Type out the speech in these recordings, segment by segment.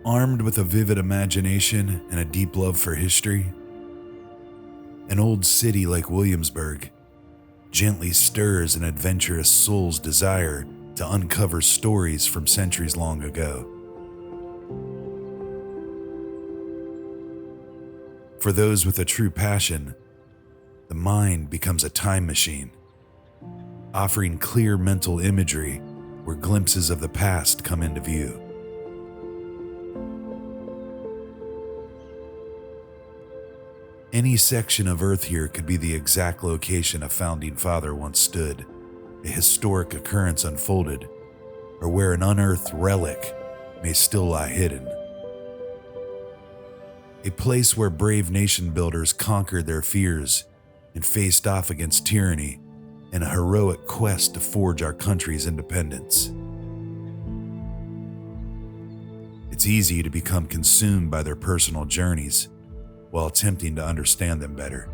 Armed with a vivid imagination and a deep love for history, an old city like Williamsburg gently stirs an adventurous soul's desire to uncover stories from centuries long ago. For those with a true passion, the mind becomes a time machine, offering clear mental imagery where glimpses of the past come into view. Any section of Earth here could be the exact location a founding father once stood, a historic occurrence unfolded, or where an unearthed relic may still lie hidden. A place where brave nation builders conquered their fears and faced off against tyranny in a heroic quest to forge our country's independence. It's easy to become consumed by their personal journeys while attempting to understand them better.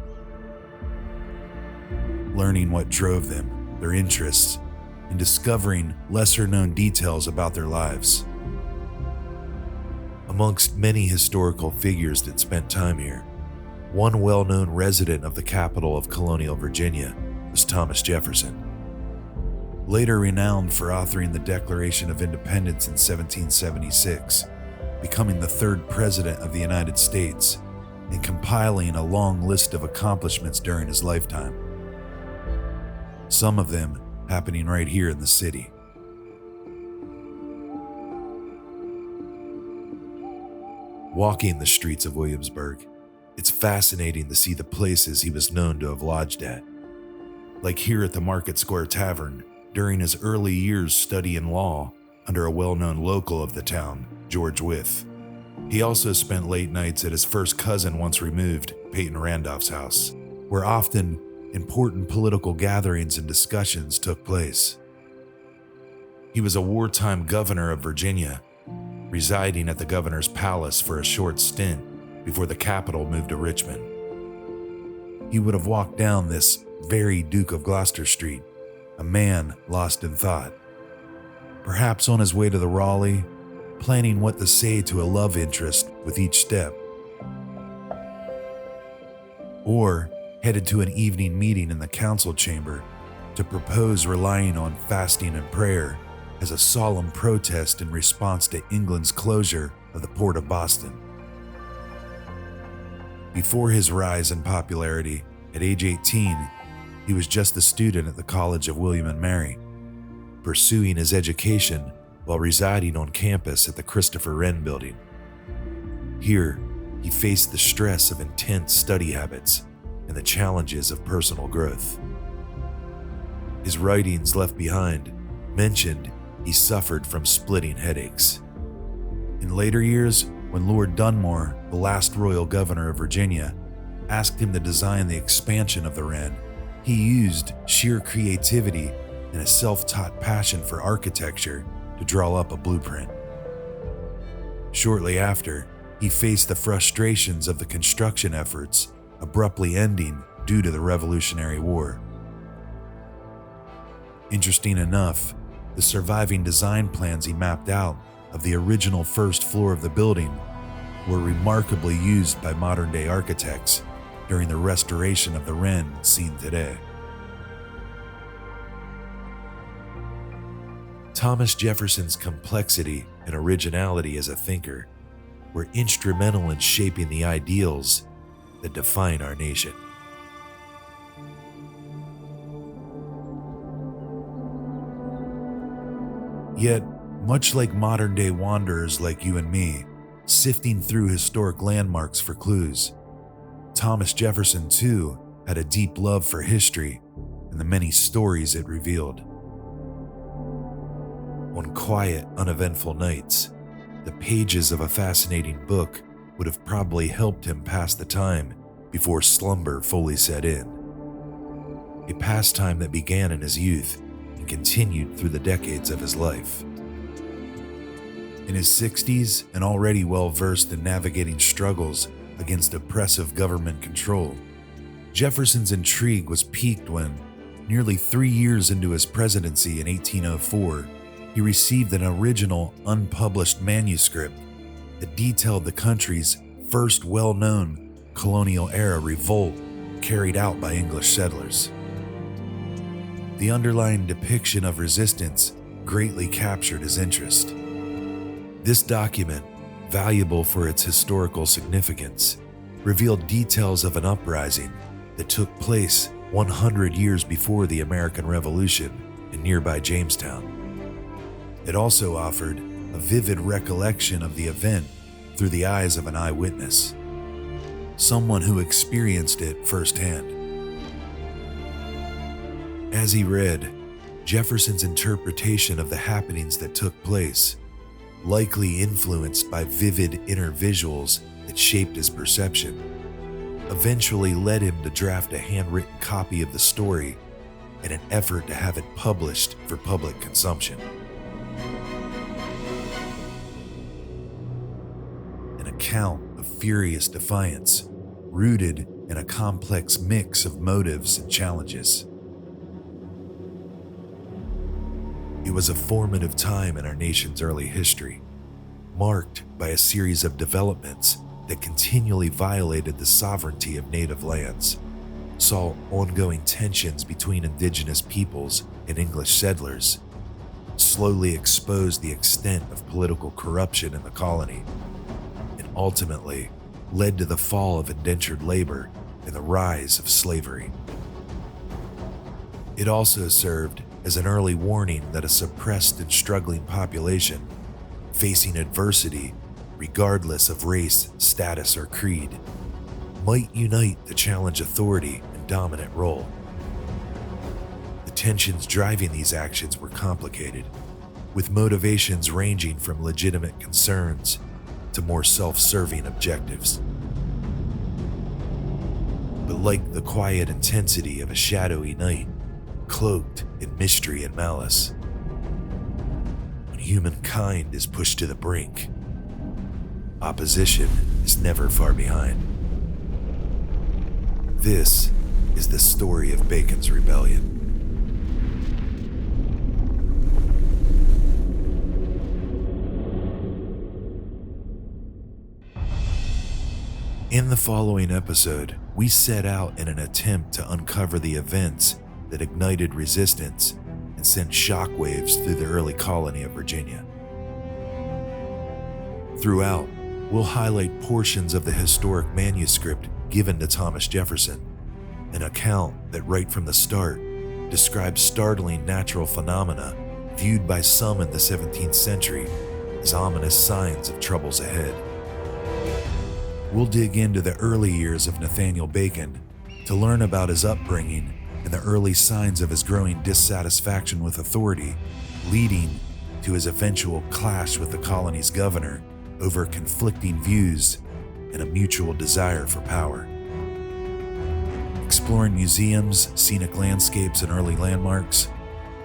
Learning what drove them, their interests, and discovering lesser-known details about their lives. Amongst many historical figures that spent time here, one well-known resident of the capital of colonial Virginia was Thomas Jefferson. Later renowned for authoring the Declaration of Independence in 1776, becoming the third president of the United States, and compiling a long list of accomplishments during his lifetime. Some of them happening right here in the city. Walking the streets of Williamsburg, it's fascinating to see the places he was known to have lodged at. Like here at the Market Square Tavern, during his early years studying law under a well-known local of the town, George Wythe. He also spent late nights at his first cousin once removed, Peyton Randolph's house, where often important political gatherings and discussions took place. He was a wartime governor of Virginia, residing at the governor's palace for a short stint before the capital moved to Richmond. He would have walked down this very Duke of Gloucester Street, a man lost in thought, perhaps on his way to the Raleigh, planning what to say to a love interest with each step, or headed to an evening meeting in the council chamber to propose relying on fasting and prayer as a solemn protest in response to England's closure of the port of Boston. Before his rise in popularity, at age 18, he was just a student at the College of William and Mary, pursuing his education while residing on campus at the Christopher Wren Building. Here, he faced the stress of intense study habits and the challenges of personal growth. His writings left behind mentioned he suffered from splitting headaches. In later years, when Lord Dunmore, the last royal governor of Virginia, asked him to design the expansion of the Wren, he used sheer creativity and a self-taught passion for architecture to draw up a blueprint. Shortly after, he faced the frustrations of the construction efforts abruptly ending due to the Revolutionary War. Interesting enough, the surviving design plans he mapped out of the original first floor of the building were remarkably used by modern-day architects during the restoration of the Wren seen today. Thomas Jefferson's complexity and originality as a thinker were instrumental in shaping the ideals that define our nation. Yet, much like modern-day wanderers like you and me, sifting through historic landmarks for clues, Thomas Jefferson, too, had a deep love for history and the many stories it revealed. On quiet, uneventful nights, the pages of a fascinating book would have probably helped him pass the time before slumber fully set in. A pastime that began in his youth and continued through the decades of his life. In his 60s and already well-versed in navigating struggles against oppressive government control, Jefferson's intrigue was piqued when, nearly 3 years into his presidency in 1804, he received an original, unpublished manuscript that detailed the country's first well-known colonial-era revolt carried out by English settlers. The underlying depiction of resistance greatly captured his interest. This document, valuable for its historical significance, revealed details of an uprising that took place 100 years before the American Revolution in nearby Jamestown. It also offered a vivid recollection of the event through the eyes of an eyewitness, someone who experienced it firsthand. As he read, Jefferson's interpretation of the happenings that took place, likely influenced by vivid inner visuals that shaped his perception, eventually led him to draft a handwritten copy of the story in an effort to have it published for public consumption. An account of furious defiance, rooted in a complex mix of motives and challenges. It was a formative time in our nation's early history, marked by a series of developments that continually violated the sovereignty of native lands, saw ongoing tensions between indigenous peoples and English settlers, slowly exposed the extent of political corruption in the colony, and ultimately led to the fall of indentured labor and the rise of slavery. It also served as an early warning that a suppressed and struggling population facing adversity, regardless of race, status, or creed, might unite to challenge authority and dominant role. The tensions driving these actions were complicated, with motivations ranging from legitimate concerns to more self-serving objectives. But like the quiet intensity of a shadowy night, cloaked in mystery and malice, when humankind is pushed to the brink, opposition is never far behind. This is the story of Bacon's Rebellion. In the following episode, we set out in an attempt to uncover the events that ignited resistance and sent shockwaves through the early colony of Virginia. Throughout, we'll highlight portions of the historic manuscript given to Thomas Jefferson, an account that right from the start describes startling natural phenomena viewed by some in the 17th century as ominous signs of troubles ahead. We'll dig into the early years of Nathaniel Bacon to learn about his upbringing and the early signs of his growing dissatisfaction with authority, leading to his eventual clash with the colony's governor over conflicting views and a mutual desire for power. Exploring museums, scenic landscapes, and early landmarks,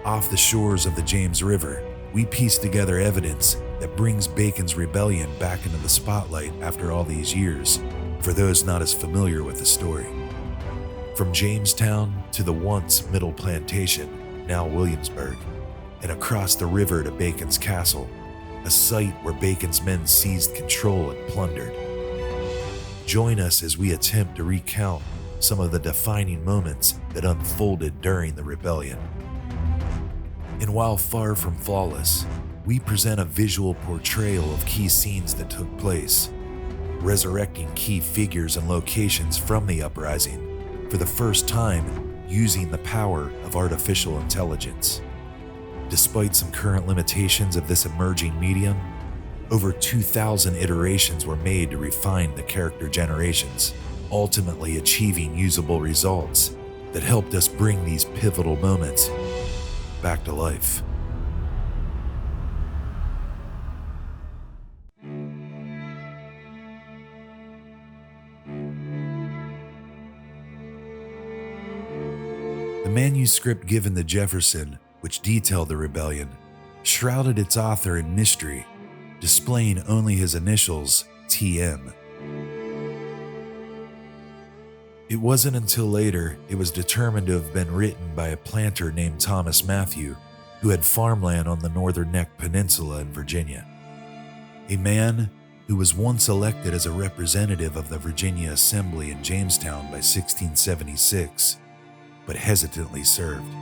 off the shores of the James River, we piece together evidence that brings Bacon's Rebellion back into the spotlight after all these years, for those not as familiar with the story. From Jamestown to the once Middle Plantation, now Williamsburg, and across the river to Bacon's Castle, a site where Bacon's men seized control and plundered. Join us as we attempt to recount some of the defining moments that unfolded during the rebellion. And while far from flawless, we present a visual portrayal of key scenes that took place, resurrecting key figures and locations from the uprising for the first time using the power of artificial intelligence. Despite some current limitations of this emerging medium, over 2,000 iterations were made to refine the character generations, ultimately achieving usable results that helped us bring these pivotal moments back to life. The manuscript given to Jefferson, which detailed the rebellion, shrouded its author in mystery, displaying only his initials, TM. It wasn't until later it was determined to have been written by a planter named Thomas Mathew, who had farmland on the Northern Neck Peninsula in Virginia. A man who was once elected as a representative of the Virginia Assembly in Jamestown by 1676, but hesitantly served.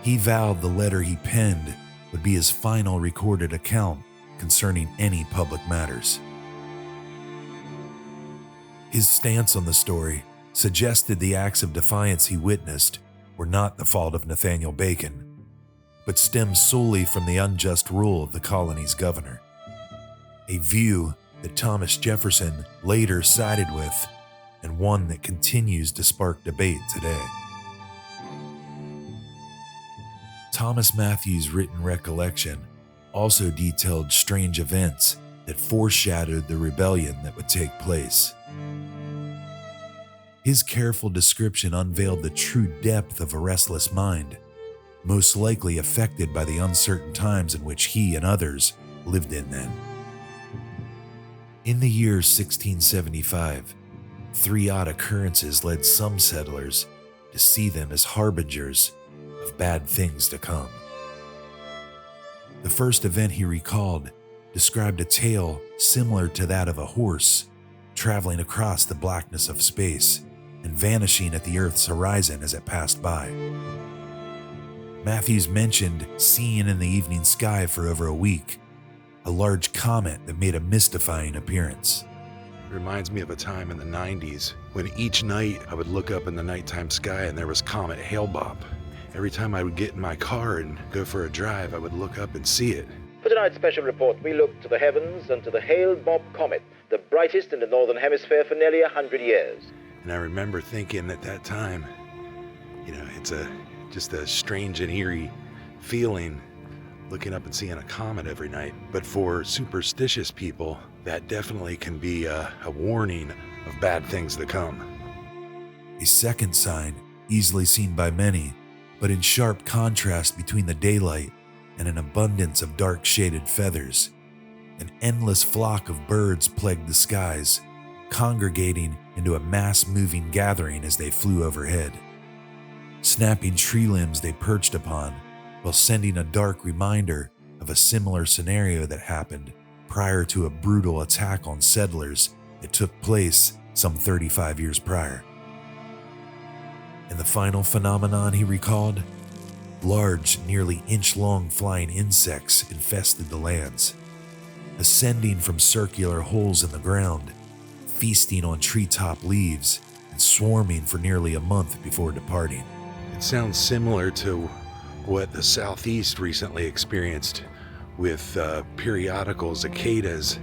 He vowed the letter he penned would be his final recorded account concerning any public matters. His stance on the story suggested the acts of defiance he witnessed were not the fault of Nathaniel Bacon, but stemmed solely from the unjust rule of the colony's governor, a view that Thomas Jefferson later sided with and one that continues to spark debate today. Thomas Mathew's written recollection also detailed strange events that foreshadowed the rebellion that would take place. His careful description unveiled the true depth of a restless mind, most likely affected by the uncertain times in which he and others lived in then. In the year 1675, three odd occurrences led some settlers to see them as harbingers of bad things to come. The first event he recalled described a tale similar to that of a horse traveling across the blackness of space and vanishing at the Earth's horizon as it passed by. Matthews mentioned seeing in the evening sky for over a week a large comet that made a mystifying appearance. It reminds me of a time in the 90s when each night I would look up in the nighttime sky and there was Comet Hale-Bopp. Every time I would get in my car and go for a drive, I would look up and see it. For tonight's special report, we look to the heavens and to the Hale-Bopp comet, the brightest in the northern hemisphere for nearly 100 years. And I remember thinking at that time, it's just a strange and eerie feeling looking up and seeing a comet every night. But for superstitious people, that definitely can be a warning of bad things to come. A second sign, easily seen by many, but in sharp contrast between the daylight and an abundance of dark shaded feathers, an endless flock of birds plagued the skies, congregating into a mass-moving gathering as they flew overhead. Snapping tree limbs they perched upon, while sending a dark reminder of a similar scenario that happened prior to a brutal attack on settlers that took place some 35 years prior. And the final phenomenon he recalled? Large, nearly inch-long flying insects infested the lands, ascending from circular holes in the ground, feasting on treetop leaves, and swarming for nearly a month before departing. It sounds similar to what the Southeast recently experienced with periodical cicadas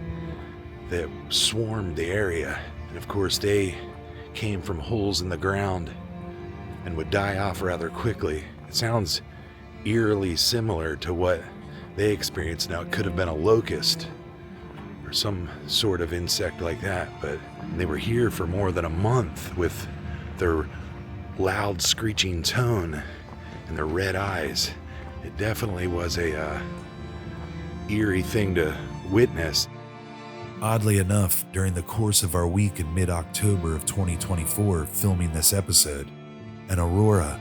that swarmed the area. And of course, they came from holes in the ground and would die off rather quickly. It sounds eerily similar to what they experienced. Now, it could have been a locust or some sort of insect like that, but they were here for more than a month with their loud screeching tone and their red eyes. It definitely was a eerie thing to witness. Oddly enough, during the course of our week in mid-October of 2024 filming this episode, an aurora,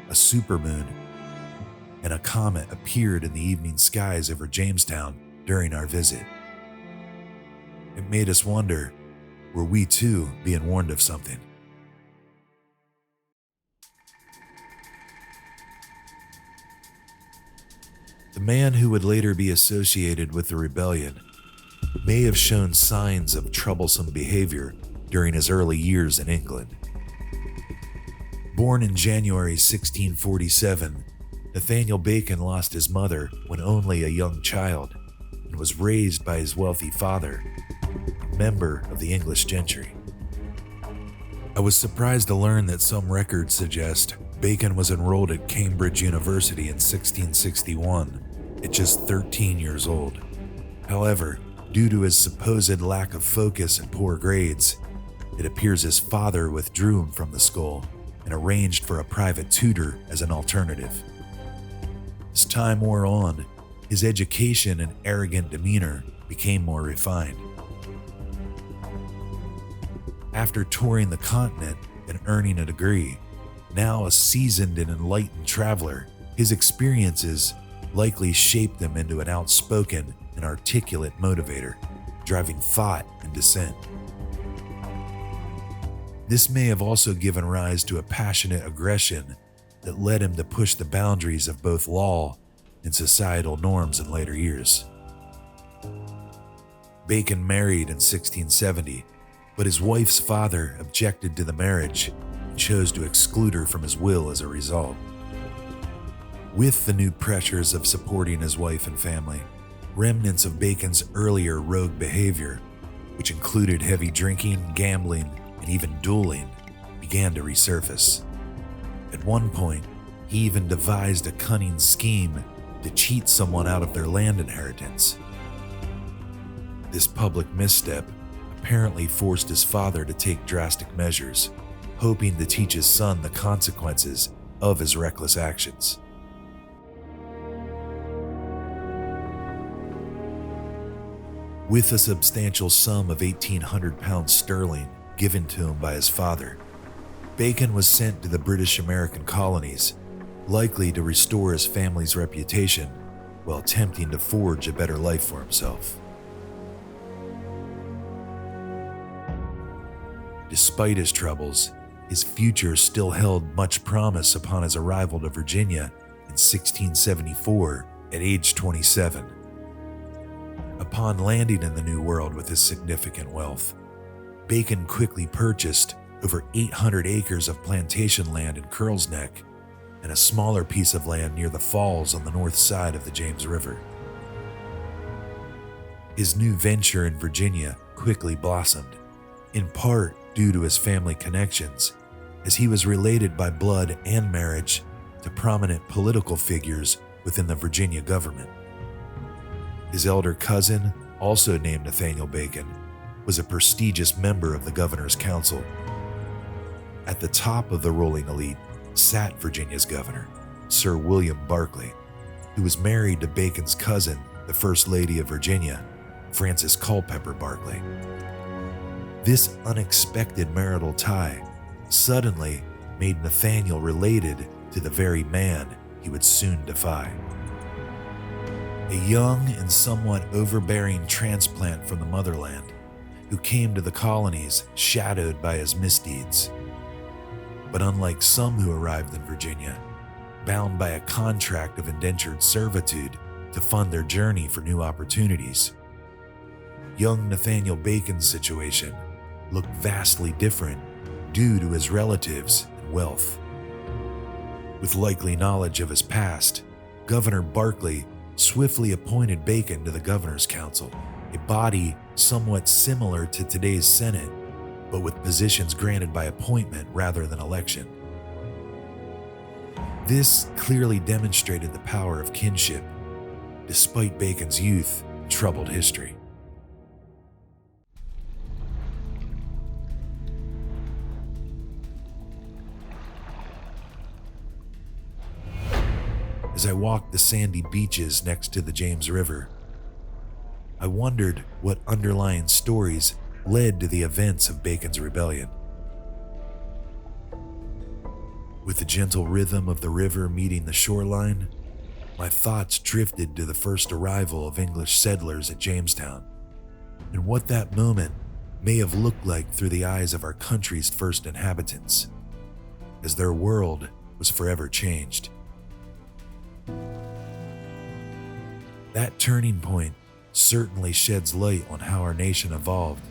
a supermoon, and a comet appeared in the evening skies over Jamestown during our visit. It made us wonder, were we too being warned of something? The man who would later be associated with the rebellion may have shown signs of troublesome behavior during his early years in England. Born in January 1647, Nathaniel Bacon lost his mother when only a young child and was raised by his wealthy father, a member of the English gentry. I was surprised to learn that some records suggest Bacon was enrolled at Cambridge University in 1661 at just 13 years old. However, due to his supposed lack of focus and poor grades, it appears his father withdrew him from the school and arranged for a private tutor as an alternative. As time wore on, his education and arrogant demeanor became more refined. After touring the continent and earning a degree, now a seasoned and enlightened traveler, his experiences likely shaped him into an outspoken and articulate motivator, driving thought and dissent. This may have also given rise to a passionate aggression that led him to push the boundaries of both law and societal norms in later years. Bacon married in 1670, but his wife's father objected to the marriage and chose to exclude her from his will as a result. With the new pressures of supporting his wife and family, remnants of Bacon's earlier rogue behavior, which included heavy drinking, gambling, and even dueling, began to resurface. At one point, he even devised a cunning scheme to cheat someone out of their land inheritance. This public misstep apparently forced his father to take drastic measures, hoping to teach his son the consequences of his reckless actions. With a substantial sum of 1,800 pounds sterling given to him by his father, Bacon was sent to the British American colonies, likely to restore his family's reputation while attempting to forge a better life for himself. Despite his troubles, his future still held much promise upon his arrival to Virginia in 1674 at age 27. Upon landing in the New World with his significant wealth, Bacon quickly purchased over 800 acres of plantation land in Curl's Neck and a smaller piece of land near the falls on the north side of the James River. His new venture in Virginia quickly blossomed, in part due to his family connections, as he was related by blood and marriage to prominent political figures within the Virginia government. His elder cousin, also named Nathaniel Bacon, was a prestigious member of the governor's council. At the top of the ruling elite sat Virginia's governor, Sir William Berkeley, who was married to Bacon's cousin, the First Lady of Virginia, Frances Culpeper Berkeley. This unexpected marital tie suddenly made Nathaniel related to the very man he would soon defy. A young and somewhat overbearing transplant from the motherland who came to the colonies shadowed by his misdeeds. But unlike some who arrived in Virginia, bound by a contract of indentured servitude to fund their journey for new opportunities, young Nathaniel Bacon's situation looked vastly different due to his relatives and wealth. With likely knowledge of his past, Governor Berkeley swiftly appointed Bacon to the Governor's Council, a body somewhat similar to today's Senate, but with positions granted by appointment rather than election. This clearly demonstrated the power of kinship, despite Bacon's youth and troubled history. As I walked the sandy beaches next to the James River, I wondered what underlying stories led to the events of Bacon's rebellion. With the gentle rhythm of the river meeting the shoreline, my thoughts drifted to the first arrival of English settlers at Jamestown, and what that moment may have looked like through the eyes of our country's first inhabitants, as their world was forever changed. That turning point certainly sheds light on how our nation evolved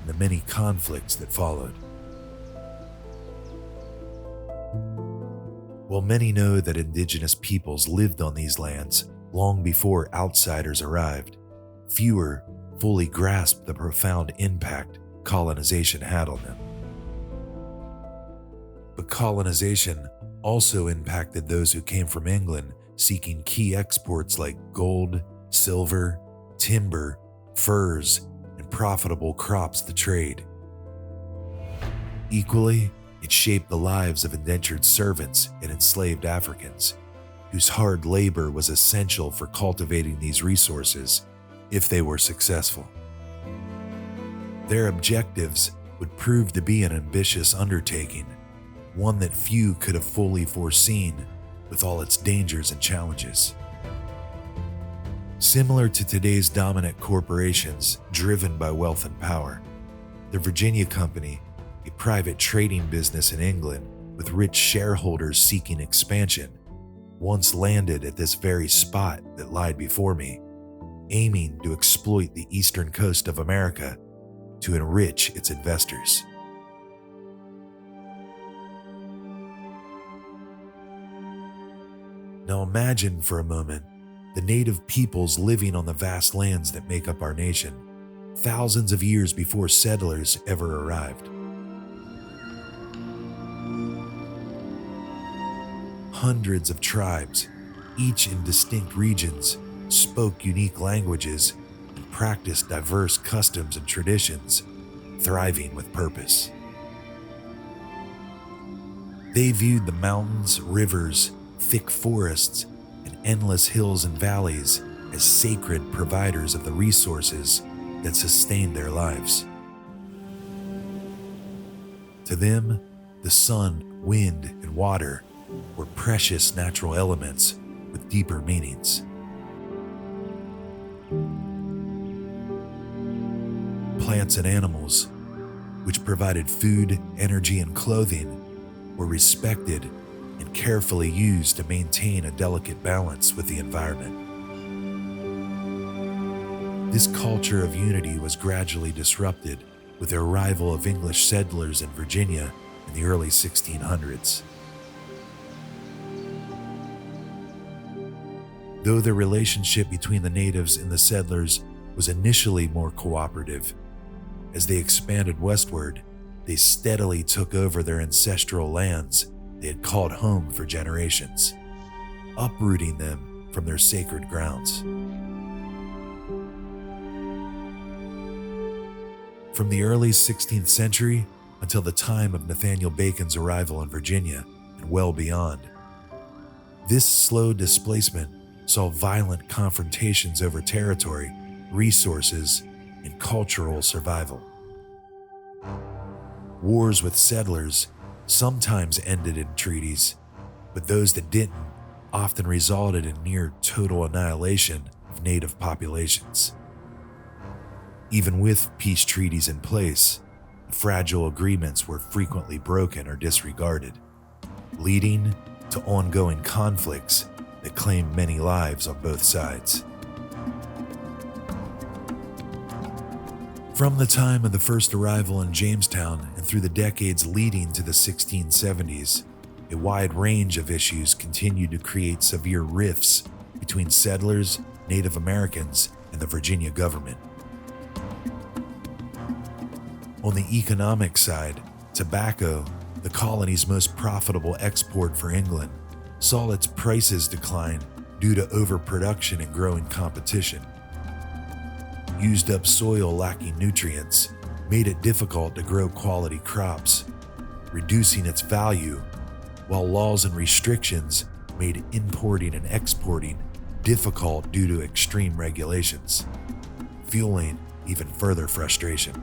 and the many conflicts that followed. While many know that indigenous peoples lived on these lands long before outsiders arrived, fewer fully grasped the profound impact colonization had on them. But colonization also impacted those who came from England seeking key exports like gold, silver, timber, furs, and profitable crops to trade. Equally, it shaped the lives of indentured servants and enslaved Africans, whose hard labor was essential for cultivating these resources if they were successful. Their objectives would prove to be an ambitious undertaking, one that few could have fully foreseen with all its dangers and challenges. Similar to today's dominant corporations driven by wealth and power, the Virginia Company, a private trading business in England with rich shareholders seeking expansion, once landed at this very spot that lied before me, aiming to exploit the eastern coast of America to enrich its investors. Now imagine for a moment the native peoples living on the vast lands that make up our nation, thousands of years before settlers ever arrived. Hundreds of tribes, each in distinct regions, spoke unique languages and practiced diverse customs and traditions, thriving with purpose. They viewed the mountains, rivers, thick forests, and endless hills and valleys as sacred providers of the resources that sustained their lives. To them, the sun, wind, and water were precious natural elements with deeper meanings. Plants and animals, which provided food, energy, and clothing, were respected and carefully used to maintain a delicate balance with the environment. This culture of unity was gradually disrupted with the arrival of English settlers in Virginia in the early 1600s. Though the relationship between the natives and the settlers was initially more cooperative, as they expanded westward, they steadily took over their ancestral lands they had called home for generations, uprooting them from their sacred grounds. From the early 16th century until the time of Nathaniel Bacon's arrival in Virginia and well beyond, this slow displacement saw violent confrontations over territory, resources, and cultural survival. Wars with settlers sometimes ended in treaties, but those that didn't often resulted in near total annihilation of native populations. Even with peace treaties in place, fragile agreements were frequently broken or disregarded, leading to ongoing conflicts that claimed many lives on both sides. From the time of the first arrival in Jamestown and through the decades leading to the 1670s, a wide range of issues continued to create severe rifts between settlers, Native Americans, and the Virginia government. On the economic side, tobacco, the colony's most profitable export for England, saw its prices decline due to overproduction and growing competition. Used-up soil lacking nutrients made it difficult to grow quality crops, reducing its value, while laws and restrictions made importing and exporting difficult due to extreme regulations, fueling even further frustration.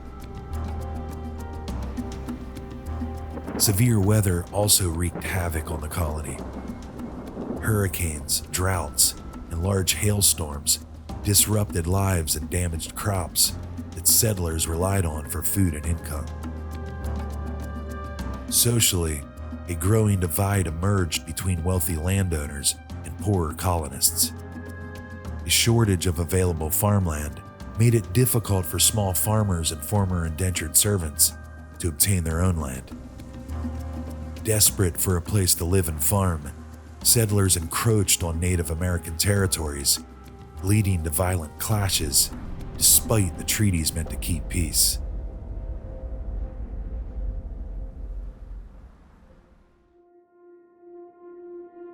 Severe weather also wreaked havoc on the colony. Hurricanes, droughts, and large hailstorms disrupted lives and damaged crops that settlers relied on for food and income. Socially, a growing divide emerged between wealthy landowners and poorer colonists. A shortage of available farmland made it difficult for small farmers and former indentured servants to obtain their own land. Desperate for a place to live and farm, settlers encroached on Native American territories, leading to violent clashes despite the treaties meant to keep peace.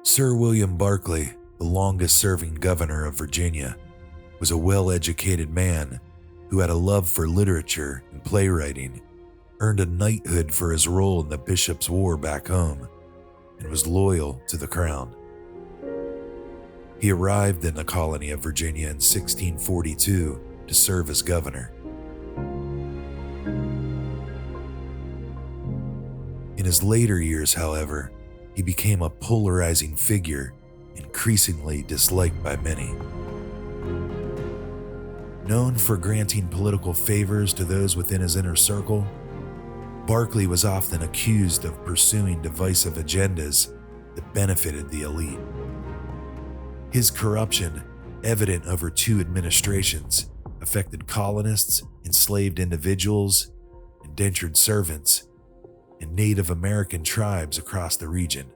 Sir William Berkeley, the longest-serving governor of Virginia, was a well-educated man who had a love for literature and playwriting, earned a knighthood for his role in the Bishop's War back home, and was loyal to the crown. He arrived in the colony of Virginia in 1642 to serve as governor. In his later years, however, he became a polarizing figure, increasingly disliked by many. Known for granting political favors to those within his inner circle, Berkeley was often accused of pursuing divisive agendas that benefited the elite. His corruption, evident over 2 administrations, affected colonists, enslaved individuals, indentured servants, and Native American tribes across the region.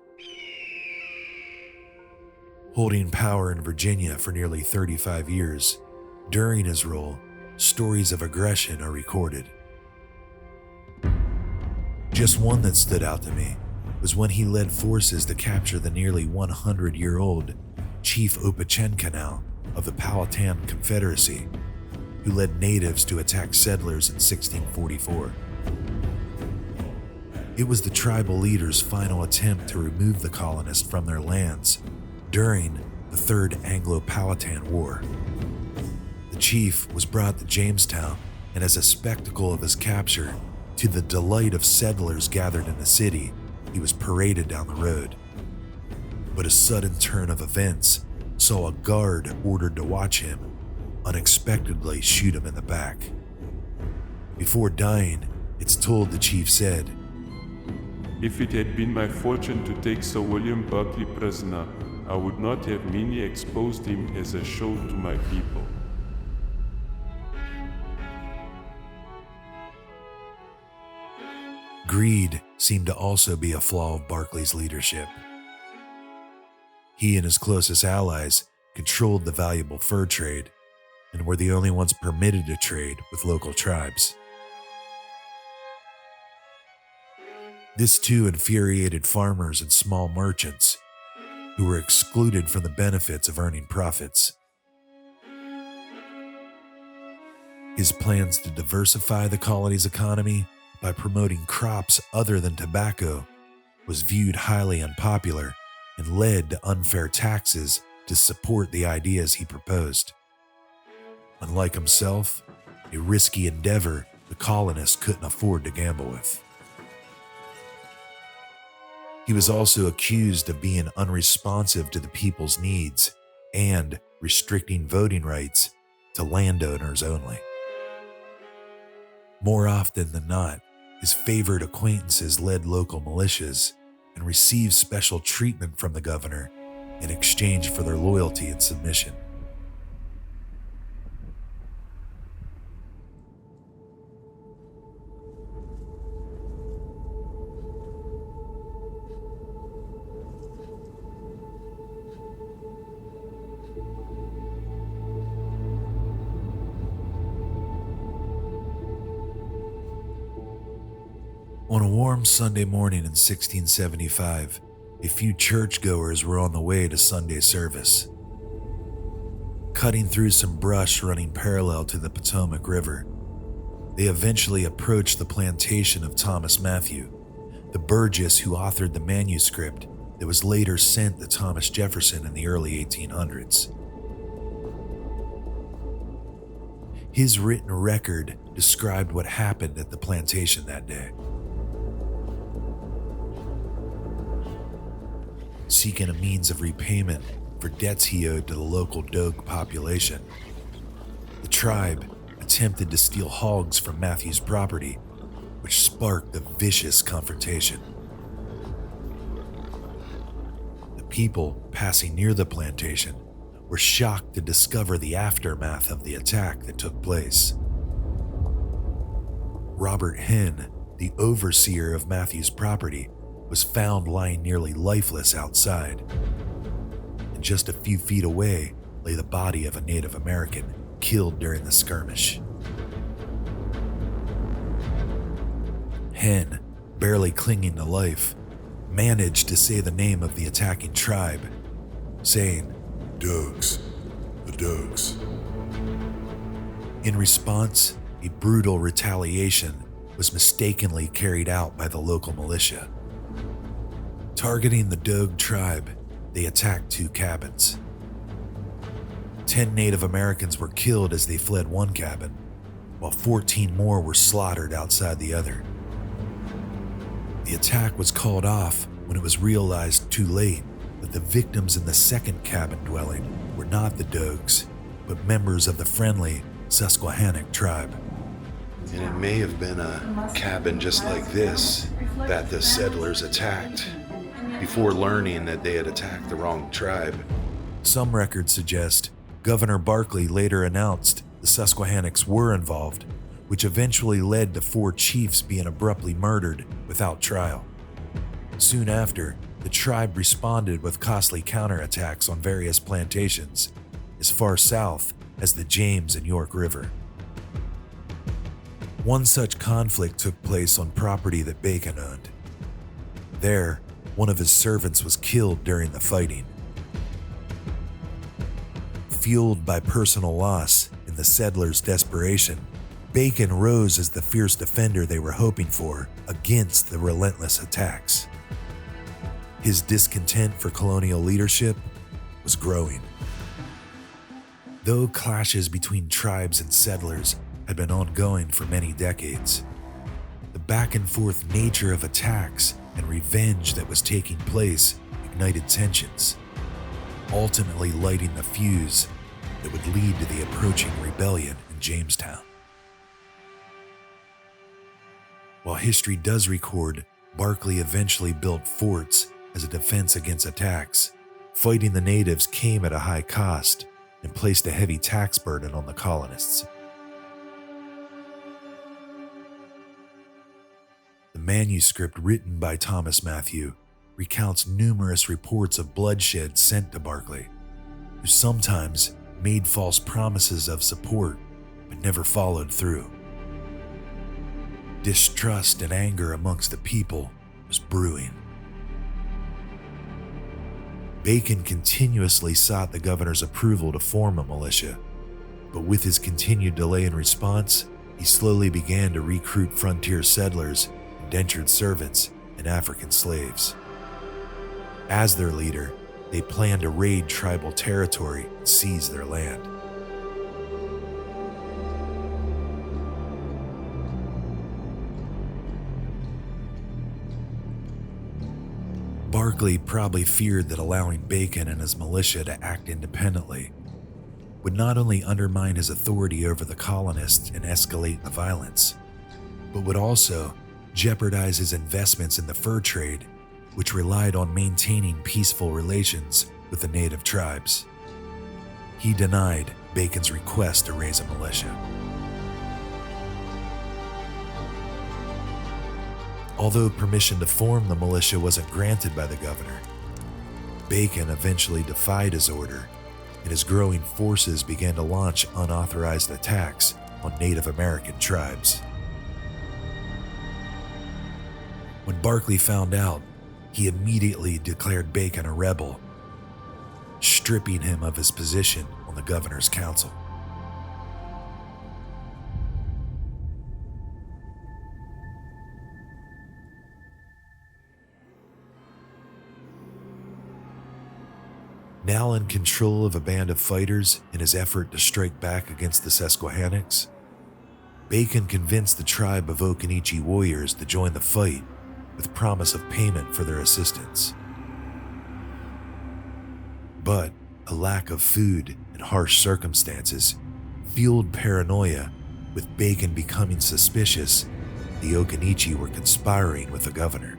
Holding power in Virginia for nearly 35 years, during his rule, stories of aggression are recorded. Just one that stood out to me was when he led forces to capture the nearly 100-year-old Chief Opechancanough of the Powhatan Confederacy, who led natives to attack settlers in 1644. It was the tribal leaders' final attempt to remove the colonists from their lands during the Third Anglo-Powhatan War. The chief was brought to Jamestown, and as a spectacle of his capture, to the delight of settlers gathered in the city, he was paraded down the road. But a sudden turn of events saw a guard ordered to watch him unexpectedly shoot him in the back. Before dying, it's told the chief said, "If it had been my fortune to take Sir William Berkeley prisoner, I would not have meanly exposed him as a show to my people." Greed seemed to also be a flaw of Berkeley's leadership. He and his closest allies controlled the valuable fur trade and were the only ones permitted to trade with local tribes. This too infuriated farmers and small merchants, who were excluded from the benefits of earning profits. His plans to diversify the colony's economy by promoting crops other than tobacco was viewed highly unpopular and led to unfair taxes to support the ideas he proposed. Unlike himself, a risky endeavor the colonists couldn't afford to gamble with. He was also accused of being unresponsive to the people's needs and restricting voting rights to landowners only. More often than not, his favored acquaintances led local militias and received special treatment from the governor in exchange for their loyalty and submission. On a warm Sunday morning in 1675, a few churchgoers were on the way to Sunday service. Cutting through some brush running parallel to the Potomac River, they eventually approached the plantation of Thomas Mathew, the burgess who authored the manuscript that was later sent to Thomas Jefferson in the early 1800s. His written record described what happened at the plantation that day. Seeking a means of repayment for debts he owed to the local Dogue population, the tribe attempted to steal hogs from Mathew's property, which sparked a vicious confrontation. The people passing near the plantation were shocked to discover the aftermath of the attack that took place. Robert Henn, the overseer of Mathew's property, was found lying nearly lifeless outside. And just a few feet away lay the body of a Native American killed during the skirmish. Henn, barely clinging to life, managed to say the name of the attacking tribe, saying, "Dogues, the Dogues." In response, a brutal retaliation was mistakenly carried out by the local militia. Targeting the Dogue tribe, they attacked 2 cabins. 10 Native Americans were killed as they fled one cabin, while 14 more were slaughtered outside the other. The attack was called off when it was realized too late that the victims in the second cabin dwelling were not the Dogues, but members of the friendly Susquehannock tribe. And it may have been a cabin just like this that the settlers attacked before learning that they had attacked the wrong tribe. Some records suggest Governor Berkeley later announced the Susquehannocks were involved, which eventually led to 4 chiefs being abruptly murdered without trial. Soon after, the tribe responded with costly counterattacks on various plantations as far south as the James and York River. One such conflict took place on property that Bacon owned. There, one of his servants was killed during the fighting. Fueled by personal loss and the settlers' desperation, Bacon rose as the fierce defender they were hoping for against the relentless attacks. His discontent for colonial leadership was growing. Though clashes between tribes and settlers had been ongoing for many decades, the back-and-forth nature of attacks and revenge that was taking place ignited tensions, ultimately lighting the fuse that would lead to the approaching rebellion in Jamestown. While history does record Berkeley eventually built forts as a defense against attacks, fighting the natives came at a high cost and placed a heavy tax burden on the colonists. The manuscript written by Thomas Mathew recounts numerous reports of bloodshed sent to Berkeley, who sometimes made false promises of support but never followed through. Distrust and anger amongst the people was brewing. Bacon continuously sought the governor's approval to form a militia, but with his continued delay in response, he slowly began to recruit frontier settlers, indentured servants, and African slaves. As their leader, they planned to raid tribal territory and seize their land. Berkeley probably feared that allowing Bacon and his militia to act independently would not only undermine his authority over the colonists and escalate the violence, but would also jeopardize his investments in the fur trade, which relied on maintaining peaceful relations with the native tribes. He denied Bacon's request to raise a militia. Although permission to form the militia wasn't granted by the governor, Bacon eventually defied his order, and his growing forces began to launch unauthorized attacks on Native American tribes. When Berkeley found out, he immediately declared Bacon a rebel, stripping him of his position on the governor's council. Now in control of a band of fighters in his effort to strike back against the Susquehannocks, Bacon convinced the tribe of Occaneechi warriors to join the fight with promise of payment for their assistance. But a lack of food and harsh circumstances fueled paranoia, with Bacon becoming suspicious the Occaneechi were conspiring with the governor.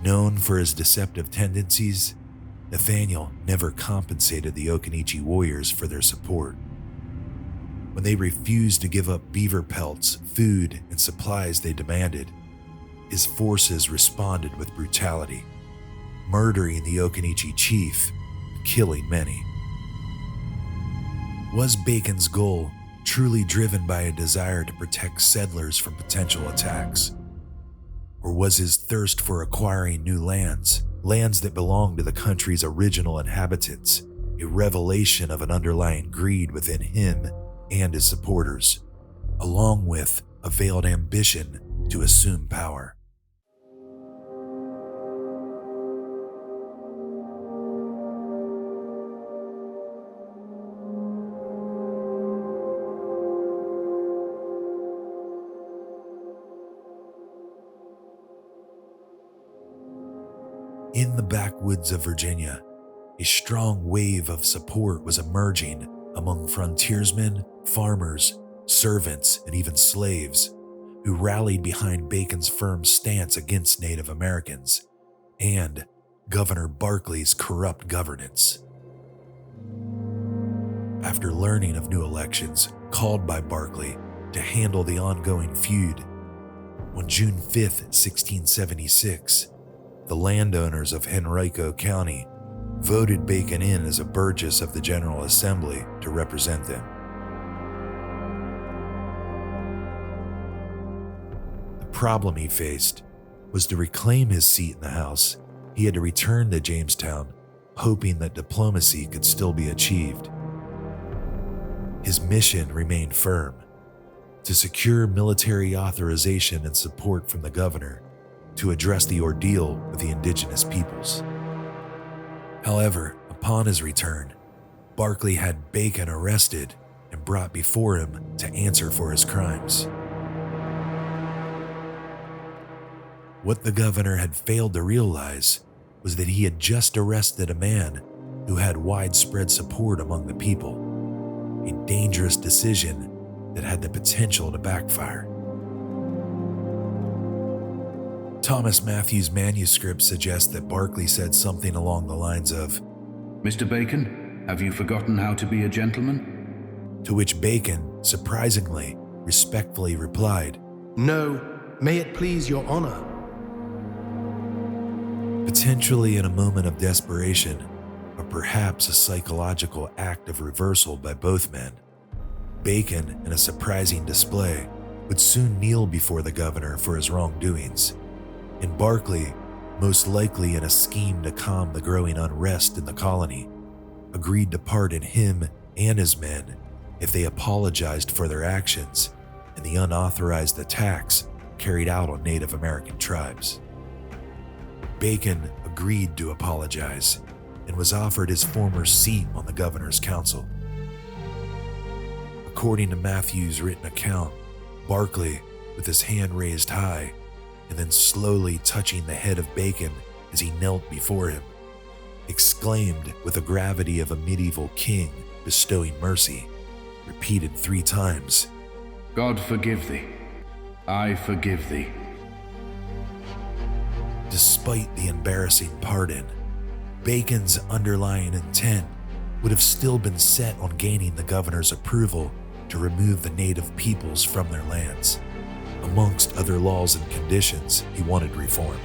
Known for his deceptive tendencies, Nathaniel never compensated the Occaneechi warriors for their support. When they refused to give up beaver pelts, food, and supplies they demanded, his forces responded with brutality, murdering the Occaneechi chief and killing many. Was Bacon's goal truly driven by a desire to protect settlers from potential attacks? Or was his thirst for acquiring new lands that belonged to the country's original inhabitants, a revelation of an underlying greed within him and his supporters, along with a veiled ambition to assume power? In the backwoods of Virginia, a strong wave of support was emerging among frontiersmen, farmers, servants, and even slaves who rallied behind Bacon's firm stance against Native Americans and Governor Berkeley's corrupt governance. After learning of new elections called by Berkeley to handle the ongoing feud, on June 5, 1676, the landowners of Henrico County voted Bacon in as a burgess of the General Assembly to represent them. The problem he faced was to reclaim his seat in the House. He had to return to Jamestown, hoping that diplomacy could still be achieved. His mission remained firm: to secure military authorization and support from the governor to address the ordeal of the indigenous peoples. However, upon his return, Berkeley had Bacon arrested and brought before him to answer for his crimes. What the governor had failed to realize was that he had just arrested a man who had widespread support among the people, a dangerous decision that had the potential to backfire. Thomas Mathew's manuscript suggests that Berkeley said something along the lines of, "Mr. Bacon, have you forgotten how to be a gentleman?" To which Bacon, surprisingly, respectfully replied, "No, may it please your honor." Potentially in a moment of desperation, or perhaps a psychological act of reversal by both men, Bacon, in a surprising display, would soon kneel before the governor for his wrongdoings, and Berkeley, most likely in a scheme to calm the growing unrest in the colony, agreed to pardon him and his men if they apologized for their actions and the unauthorized attacks carried out on Native American tribes. Bacon agreed to apologize and was offered his former seat on the governor's council. According to Mathew's written account, Berkeley, with his hand raised high and then slowly touching the head of Bacon as he knelt before him, exclaimed with the gravity of a medieval king bestowing mercy, repeated 3 times, "God forgive thee. I forgive thee." Despite the embarrassing pardon, Bacon's underlying intent would have still been set on gaining the governor's approval to remove the native peoples from their lands. Amongst other laws and conditions he wanted reformed.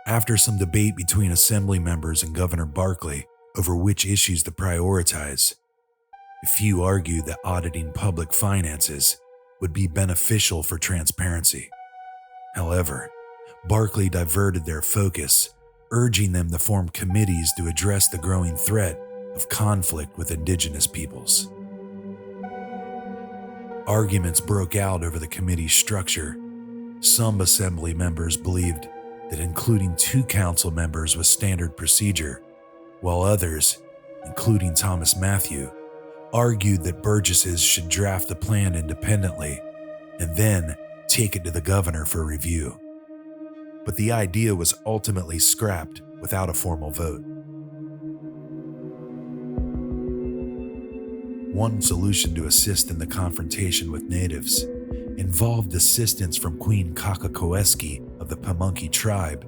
After some debate between assembly members and Governor Berkeley over which issues to prioritize, a few argued that auditing public finances would be beneficial for transparency. However, Berkeley diverted their focus, urging them to form committees to address the growing threat of conflict with indigenous peoples. Arguments broke out over the committee's structure. Some assembly members believed that including 2 council members was standard procedure, while others, including Thomas Mathew, argued that burgesses should draft the plan independently and then take it to the governor for review. But the idea was ultimately scrapped without a formal vote. One solution to assist in the confrontation with natives involved assistance from Queen Kakakoeski of the Pamunkey tribe,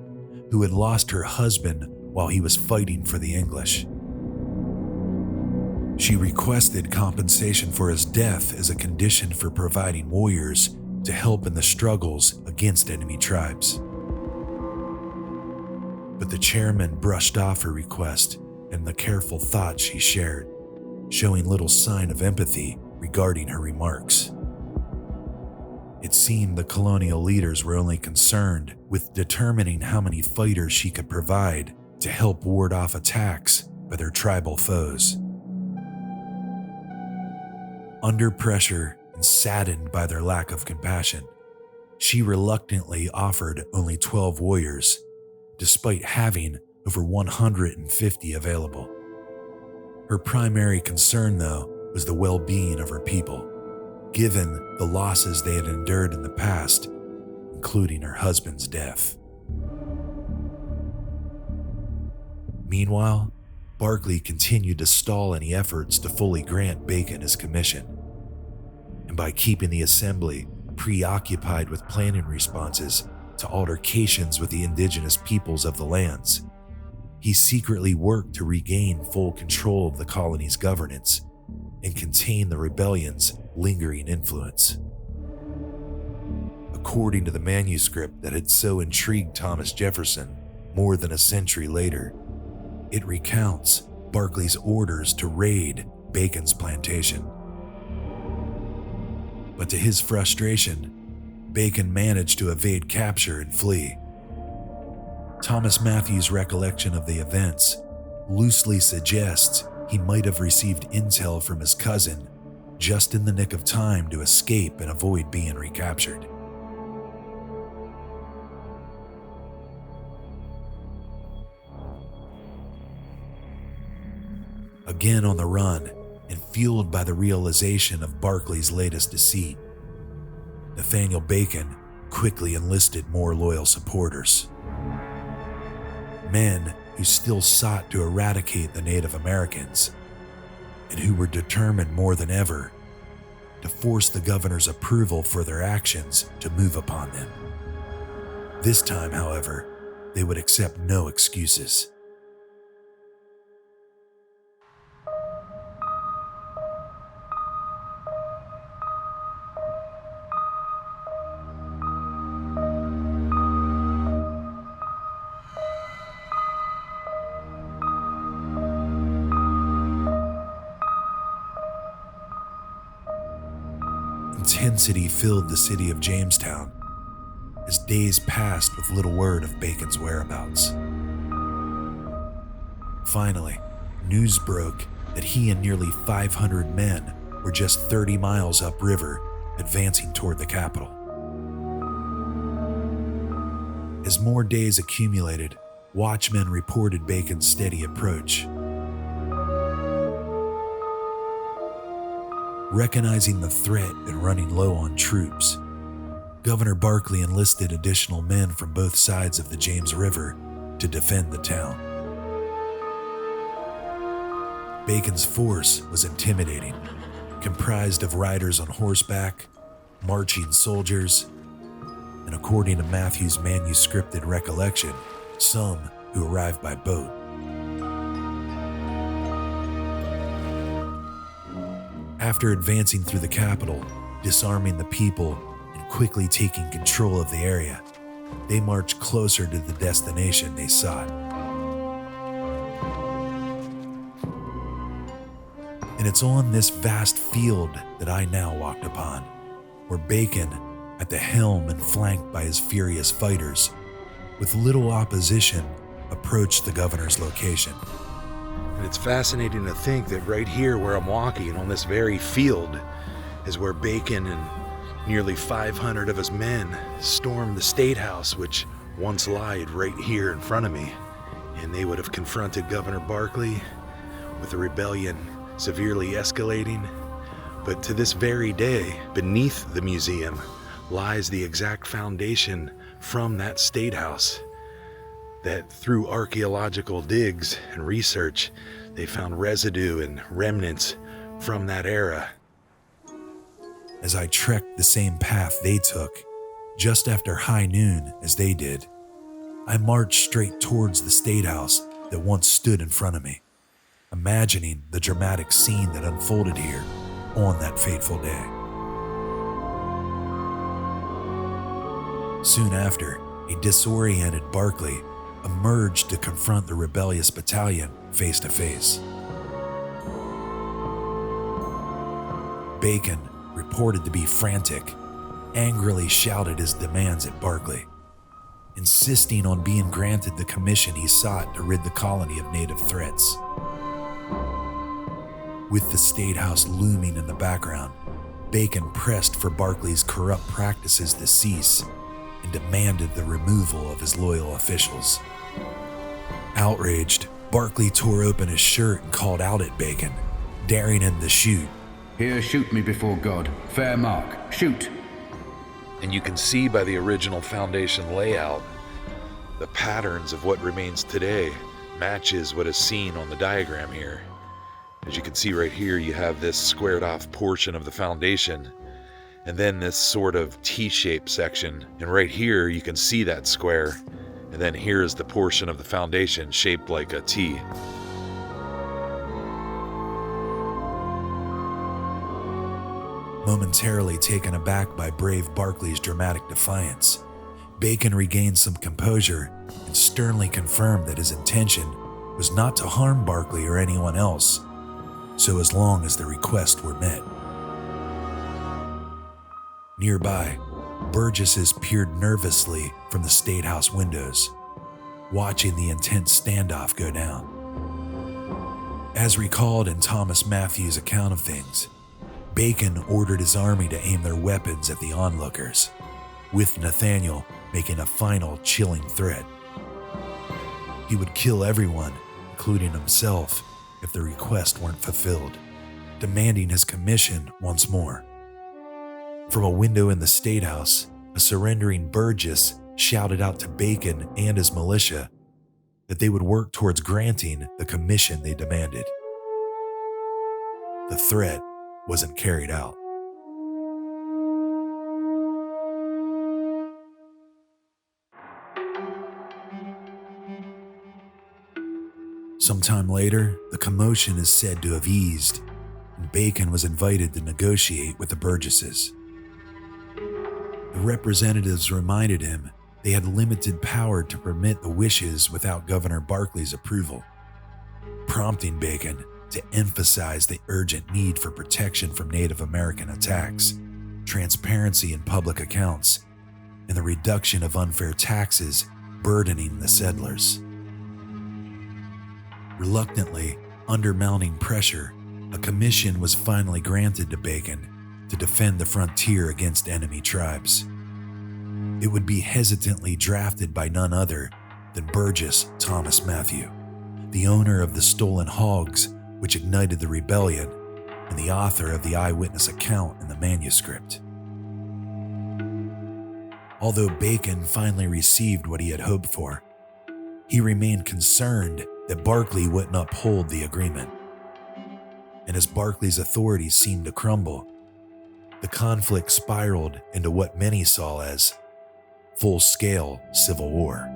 who had lost her husband while he was fighting for the English. She requested compensation for his death as a condition for providing warriors to help in the struggles against enemy tribes. But the chairman brushed off her request and the careful thoughts she shared, showing little sign of empathy regarding her remarks. It seemed the colonial leaders were only concerned with determining how many fighters she could provide to help ward off attacks by their tribal foes. Under pressure and saddened by their lack of compassion, she reluctantly offered only 12 warriors, despite having over 150 available. Her primary concern, though, was the well-being of her people, given the losses they had endured in the past, including her husband's death. Meanwhile, Berkeley continued to stall any efforts to fully grant Bacon his commission, and by keeping the assembly preoccupied with planning responses to altercations with the indigenous peoples of the lands, he secretly worked to regain full control of the colony's governance and contain the rebellion's lingering influence. According to the manuscript that had so intrigued Thomas Jefferson more than a century later, it recounts Berkeley's orders to raid Bacon's plantation. But to his frustration, Bacon managed to evade capture and flee. Thomas Mathew's recollection of the events loosely suggests he might have received intel from his cousin just in the nick of time to escape and avoid being recaptured. Again on the run and fueled by the realization of Berkeley's latest deceit, Nathaniel Bacon quickly enlisted more loyal supporters. Men who still sought to eradicate the Native Americans and who were determined more than ever to force the governor's approval for their actions to move upon them. This time, however, they would accept no excuses. Intensity filled the city of Jamestown as days passed with little word of Bacon's whereabouts. Finally, news broke that he and nearly 500 men were just 30 miles upriver, advancing toward the capital. As more days accumulated, watchmen reported Bacon's steady approach. Recognizing the threat and running low on troops, Governor Berkeley enlisted additional men from both sides of the James River to defend the town. Bacon's force was intimidating, comprised of riders on horseback, marching soldiers, and according to Mathew's manuscripted recollection, some who arrived by boat. After advancing through the capital, disarming the people, and quickly taking control of the area, they marched closer to the destination they sought. And it's on this vast field that I now walked upon, where Bacon, at the helm and flanked by his furious fighters, with little opposition, approached the governor's location. And it's fascinating to think that right here where I'm walking on this very field is where Bacon and nearly 500 of his men stormed the Statehouse, which once lied right here in front of me. And they would have confronted Governor Berkeley with the rebellion severely escalating. But to this very day, beneath the museum lies the exact foundation from that Statehouse, that through archaeological digs and research, they found residue and remnants from that era. As I trekked the same path they took, just after high noon as they did, I marched straight towards the Statehouse that once stood in front of me, imagining the dramatic scene that unfolded here on that fateful day. Soon after, a disoriented Berkeley emerged to confront the rebellious battalion face to face. Bacon, reported to be frantic, angrily shouted his demands at Berkeley, insisting on being granted the commission he sought to rid the colony of native threats. With the Statehouse looming in the background, Bacon pressed for Berkeley's corrupt practices to cease and demanded the removal of his loyal officials. Outraged, Berkeley tore open his shirt and called out at Bacon, daring him to shoot. Here, shoot me before God. Fair mark. Shoot! And you can see by the original foundation layout, the patterns of what remains today matches what is seen on the diagram here. As you can see right here, you have this squared off portion of the foundation, and then this sort of T-shaped section. And right here, you can see that square. And then here's the portion of the foundation shaped like a T. Momentarily taken aback by brave Berkeley's dramatic defiance, Bacon regained some composure and sternly confirmed that his intention was not to harm Berkeley or anyone else, so as long as the requests were met. Nearby, burgesses peered nervously from the Statehouse windows, watching the intense standoff go down. As recalled in Thomas Mathew's account of things, Bacon ordered his army to aim their weapons at the onlookers, with Nathaniel making a final chilling threat. He would kill everyone, including himself, if the request weren't fulfilled, demanding his commission once more. From a window in the Statehouse, a surrendering burgess shouted out to Bacon and his militia that they would work towards granting the commission they demanded. The threat wasn't carried out. Sometime later, the commotion is said to have eased, and Bacon was invited to negotiate with the burgesses. The representatives reminded him they had limited power to permit the wishes without Governor Berkeley's approval, prompting Bacon to emphasize the urgent need for protection from Native American attacks, transparency in public accounts, and the reduction of unfair taxes burdening the settlers. Reluctantly, under mounting pressure, a commission was finally granted to Bacon to defend the frontier against enemy tribes. It would be hesitantly drafted by none other than Burgess Thomas Mathew, the owner of the stolen hogs which ignited the rebellion and the author of the eyewitness account in the manuscript. Although Bacon finally received what he had hoped for, he remained concerned that Berkeley wouldn't uphold the agreement. And as Berkeley's authorities seemed to crumble, the conflict spiraled into what many saw as full-scale civil war.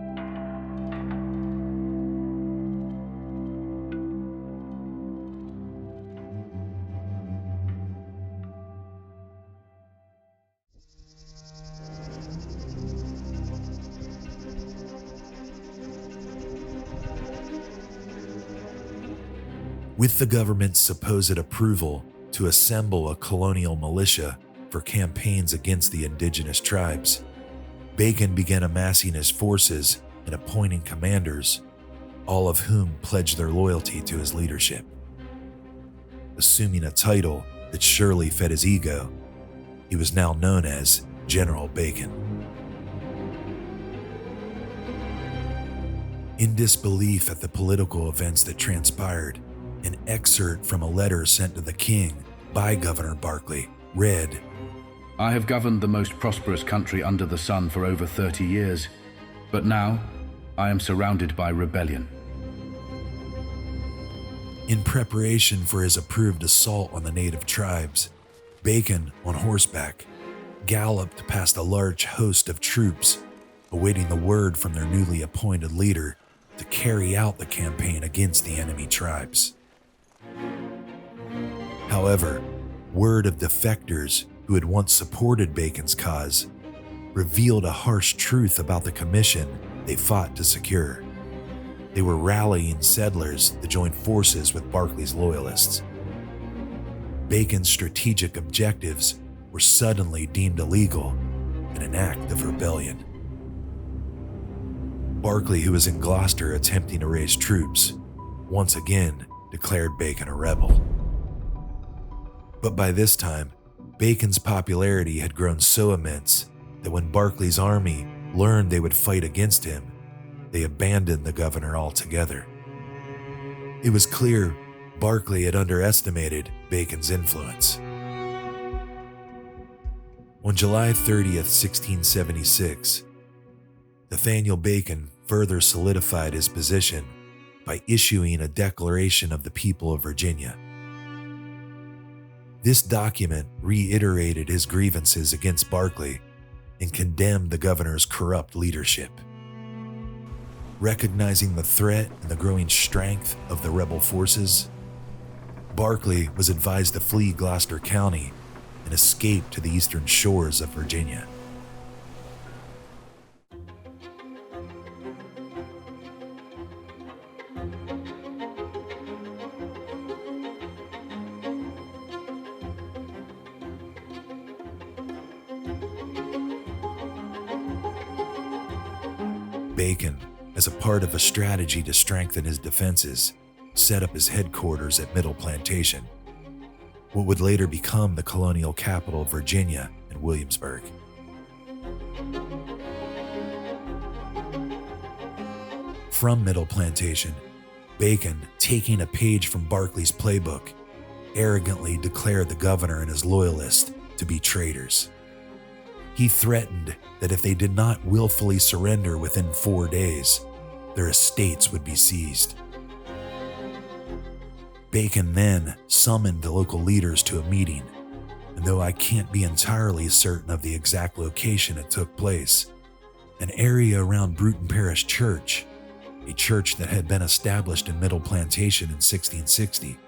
With the government's supposed approval to assemble a colonial militia for campaigns against the indigenous tribes, Bacon began amassing his forces and appointing commanders, all of whom pledged their loyalty to his leadership. Assuming a title that surely fed his ego, he was now known as General Bacon. In disbelief at the political events that transpired, an excerpt from a letter sent to the king by Governor Berkeley read, I have governed the most prosperous country under the sun for over 30 years, but now I am surrounded by rebellion. In preparation for his approved assault on the native tribes, Bacon, on horseback, galloped past a large host of troops, awaiting the word from their newly appointed leader to carry out the campaign against the enemy tribes. However, word of defectors who had once supported Bacon's cause revealed a harsh truth about the commission they fought to secure. They were rallying settlers to join forces with Berkeley's loyalists. Bacon's strategic objectives were suddenly deemed illegal and an act of rebellion. Berkeley, who was in Gloucester attempting to raise troops, once again declared Bacon a rebel. But by this time, Bacon's popularity had grown so immense that when Berkeley's army learned they would fight against him, they abandoned the governor altogether. It was clear Berkeley had underestimated Bacon's influence. On July 30th, 1676, Nathaniel Bacon further solidified his position by issuing a Declaration of the People of Virginia. This document reiterated his grievances against Berkeley and condemned the governor's corrupt leadership. Recognizing the threat and the growing strength of the rebel forces, Berkeley was advised to flee Gloucester County and escape to the eastern shores of Virginia. Bacon, as a part of a strategy to strengthen his defenses, set up his headquarters at Middle Plantation, what would later become the colonial capital of Virginia in Williamsburg. From Middle Plantation, Bacon, taking a page from Berkeley's playbook, arrogantly declared the governor and his loyalists to be traitors. He threatened that if they did not willfully surrender within 4 days, their estates would be seized. Bacon then summoned the local leaders to a meeting, and though I can't be entirely certain of the exact location it took place, an area around Bruton Parish Church, a church that had been established in Middle Plantation in 1660,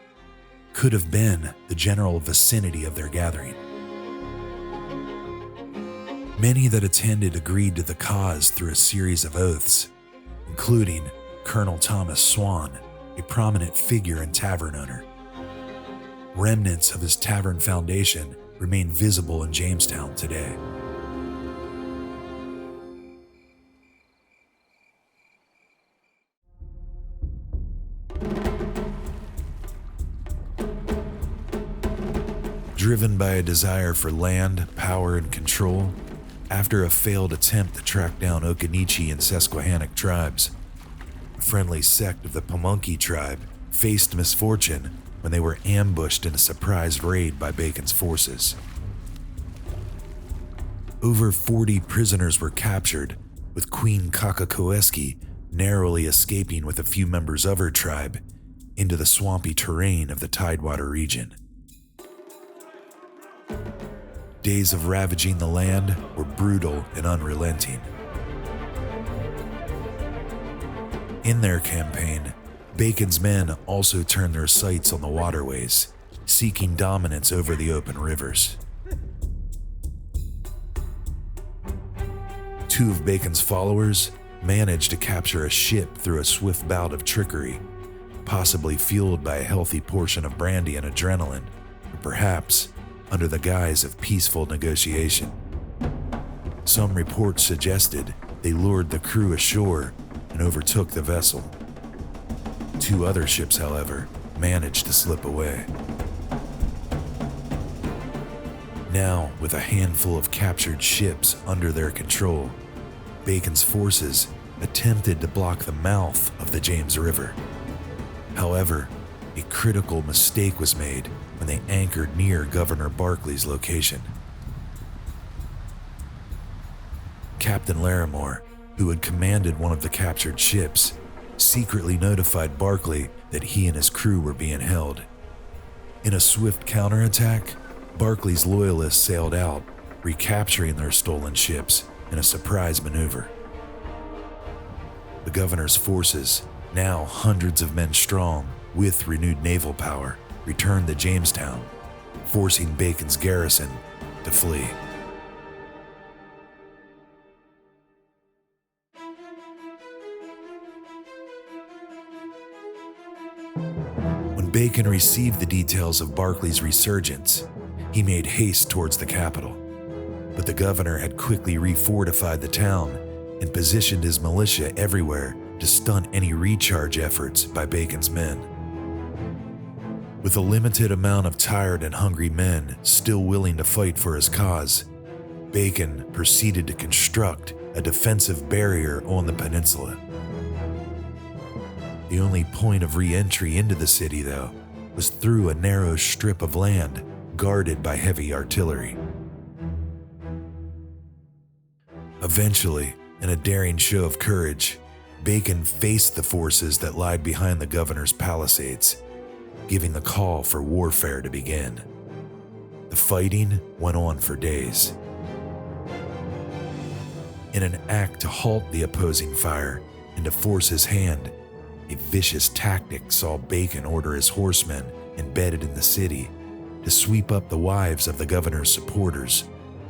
could have been the general vicinity of their gathering. Many that attended agreed to the cause through a series of oaths, including Colonel Thomas Swan, a prominent figure and tavern owner. Remnants of his tavern foundation remain visible in Jamestown today. Driven by a desire for land, power, and control, after a failed attempt to track down Occaneechi and Susquehannock tribes, a friendly sect of the Pamunkey tribe faced misfortune when they were ambushed in a surprise raid by Bacon's forces. Over 40 prisoners were captured, with Queen Kakakoeski narrowly escaping with a few members of her tribe into the swampy terrain of the Tidewater region. Days of ravaging the land were brutal and unrelenting. In their campaign, Bacon's men also turned their sights on the waterways, seeking dominance over the open rivers. Two of Bacon's followers managed to capture a ship through a swift bout of trickery, possibly fueled by a healthy portion of brandy and adrenaline, or perhaps under the guise of peaceful negotiation. Some reports suggested they lured the crew ashore and overtook the vessel. Two other ships, however, managed to slip away. Now, with a handful of captured ships under their control, Bacon's forces attempted to block the mouth of the James River. However, a critical mistake was made when they anchored near Governor Berkeley's location. Captain Larimore, who had commanded one of the captured ships, secretly notified Berkeley that he and his crew were being held. In a swift counterattack, Berkeley's loyalists sailed out, recapturing their stolen ships in a surprise maneuver. The governor's forces, now hundreds of men strong with renewed naval power, returned to Jamestown, forcing Bacon's garrison to flee. When Bacon received the details of Berkeley's resurgence, he made haste towards the capital, but the governor had quickly refortified the town and positioned his militia everywhere to stunt any recharge efforts by Bacon's men. With a limited amount of tired and hungry men still willing to fight for his cause, Bacon proceeded to construct a defensive barrier on the peninsula. The only point of re-entry into the city, though, was through a narrow strip of land guarded by heavy artillery. Eventually, in a daring show of courage, Bacon faced the forces that lied behind the governor's palisades, giving the call for warfare to begin. The fighting went on for days. In an act to halt the opposing fire and to force his hand, a vicious tactic saw Bacon order his horsemen embedded in the city to sweep up the wives of the governor's supporters,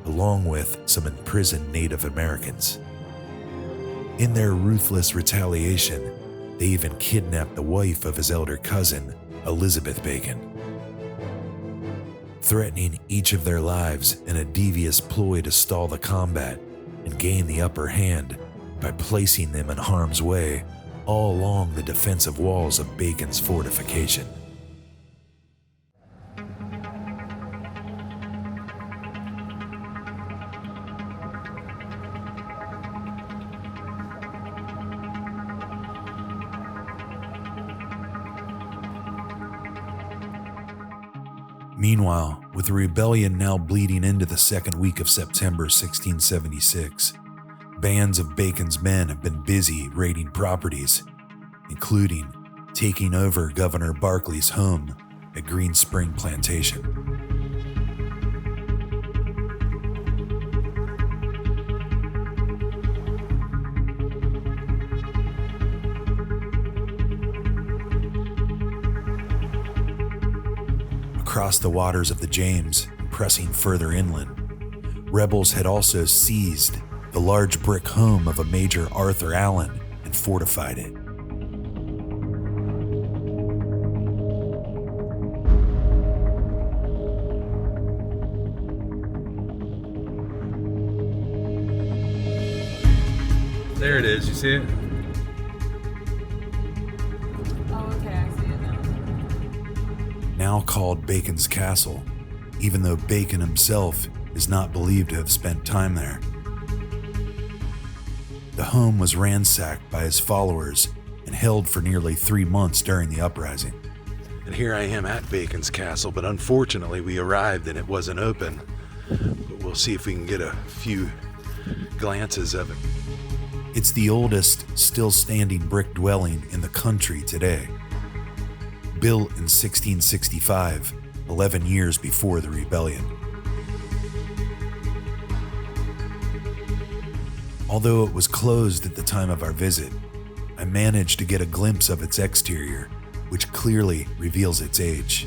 along with some imprisoned Native Americans. In their ruthless retaliation, they even kidnapped the wife of his elder cousin, Elizabeth Bacon, threatening each of their lives in a devious ploy to stall the combat and gain the upper hand by placing them in harm's way all along the defensive walls of Bacon's fortification. Meanwhile, with the rebellion now bleeding into the second week of September 1676, bands of Bacon's men have been busy raiding properties, including taking over Governor Berkeley's home at Green Spring Plantation. Across the waters of the James, pressing further inland, rebels had also seized the large brick home of a Major Arthur Allen and fortified it. There it is, you see it? Now called Bacon's Castle, even though Bacon himself is not believed to have spent time there. The home was ransacked by his followers and held for nearly 3 months during the uprising. And here I am at Bacon's Castle, but unfortunately we arrived and it wasn't open. But we'll see if we can get a few glances of it. It's the oldest still standing brick dwelling in the country today. Built in 1665, 11 years before the rebellion. Although it was closed at the time of our visit, I managed to get a glimpse of its exterior, which clearly reveals its age.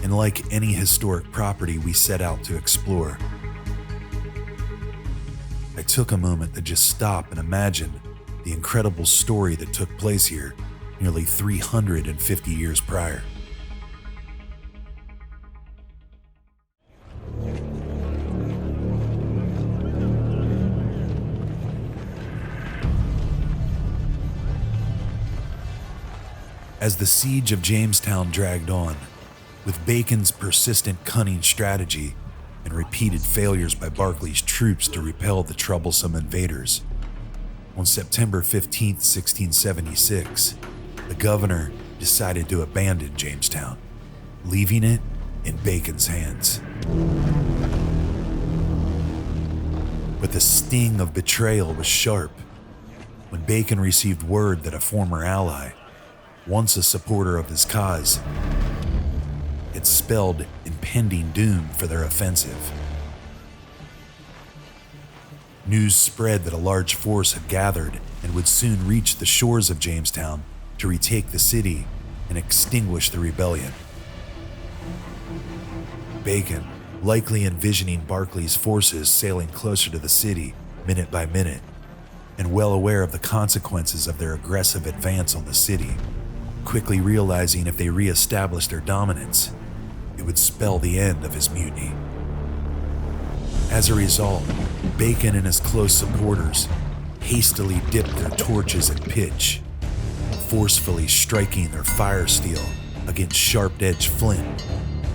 And like any historic property we set out to explore, I took a moment to just stop and imagine the incredible story that took place here nearly 350 years prior. As the siege of Jamestown dragged on, with Bacon's persistent cunning strategy and repeated failures by Berkeley's troops to repel the troublesome invaders, on September 15, 1676, the governor decided to abandon Jamestown, leaving it in Bacon's hands. But the sting of betrayal was sharp when Bacon received word that a former ally, once a supporter of his cause, had spelled impending doom for their offensive. News spread that a large force had gathered and would soon reach the shores of Jamestown to retake the city and extinguish the rebellion. Bacon, likely envisioning Berkeley's forces sailing closer to the city minute by minute, and well aware of the consequences of their aggressive advance on the city, quickly realizing if they re-established their dominance, it would spell the end of his mutiny. As a result, Bacon and his close supporters hastily dipped their torches in pitch, forcefully striking their fire steel against sharp-edged flint.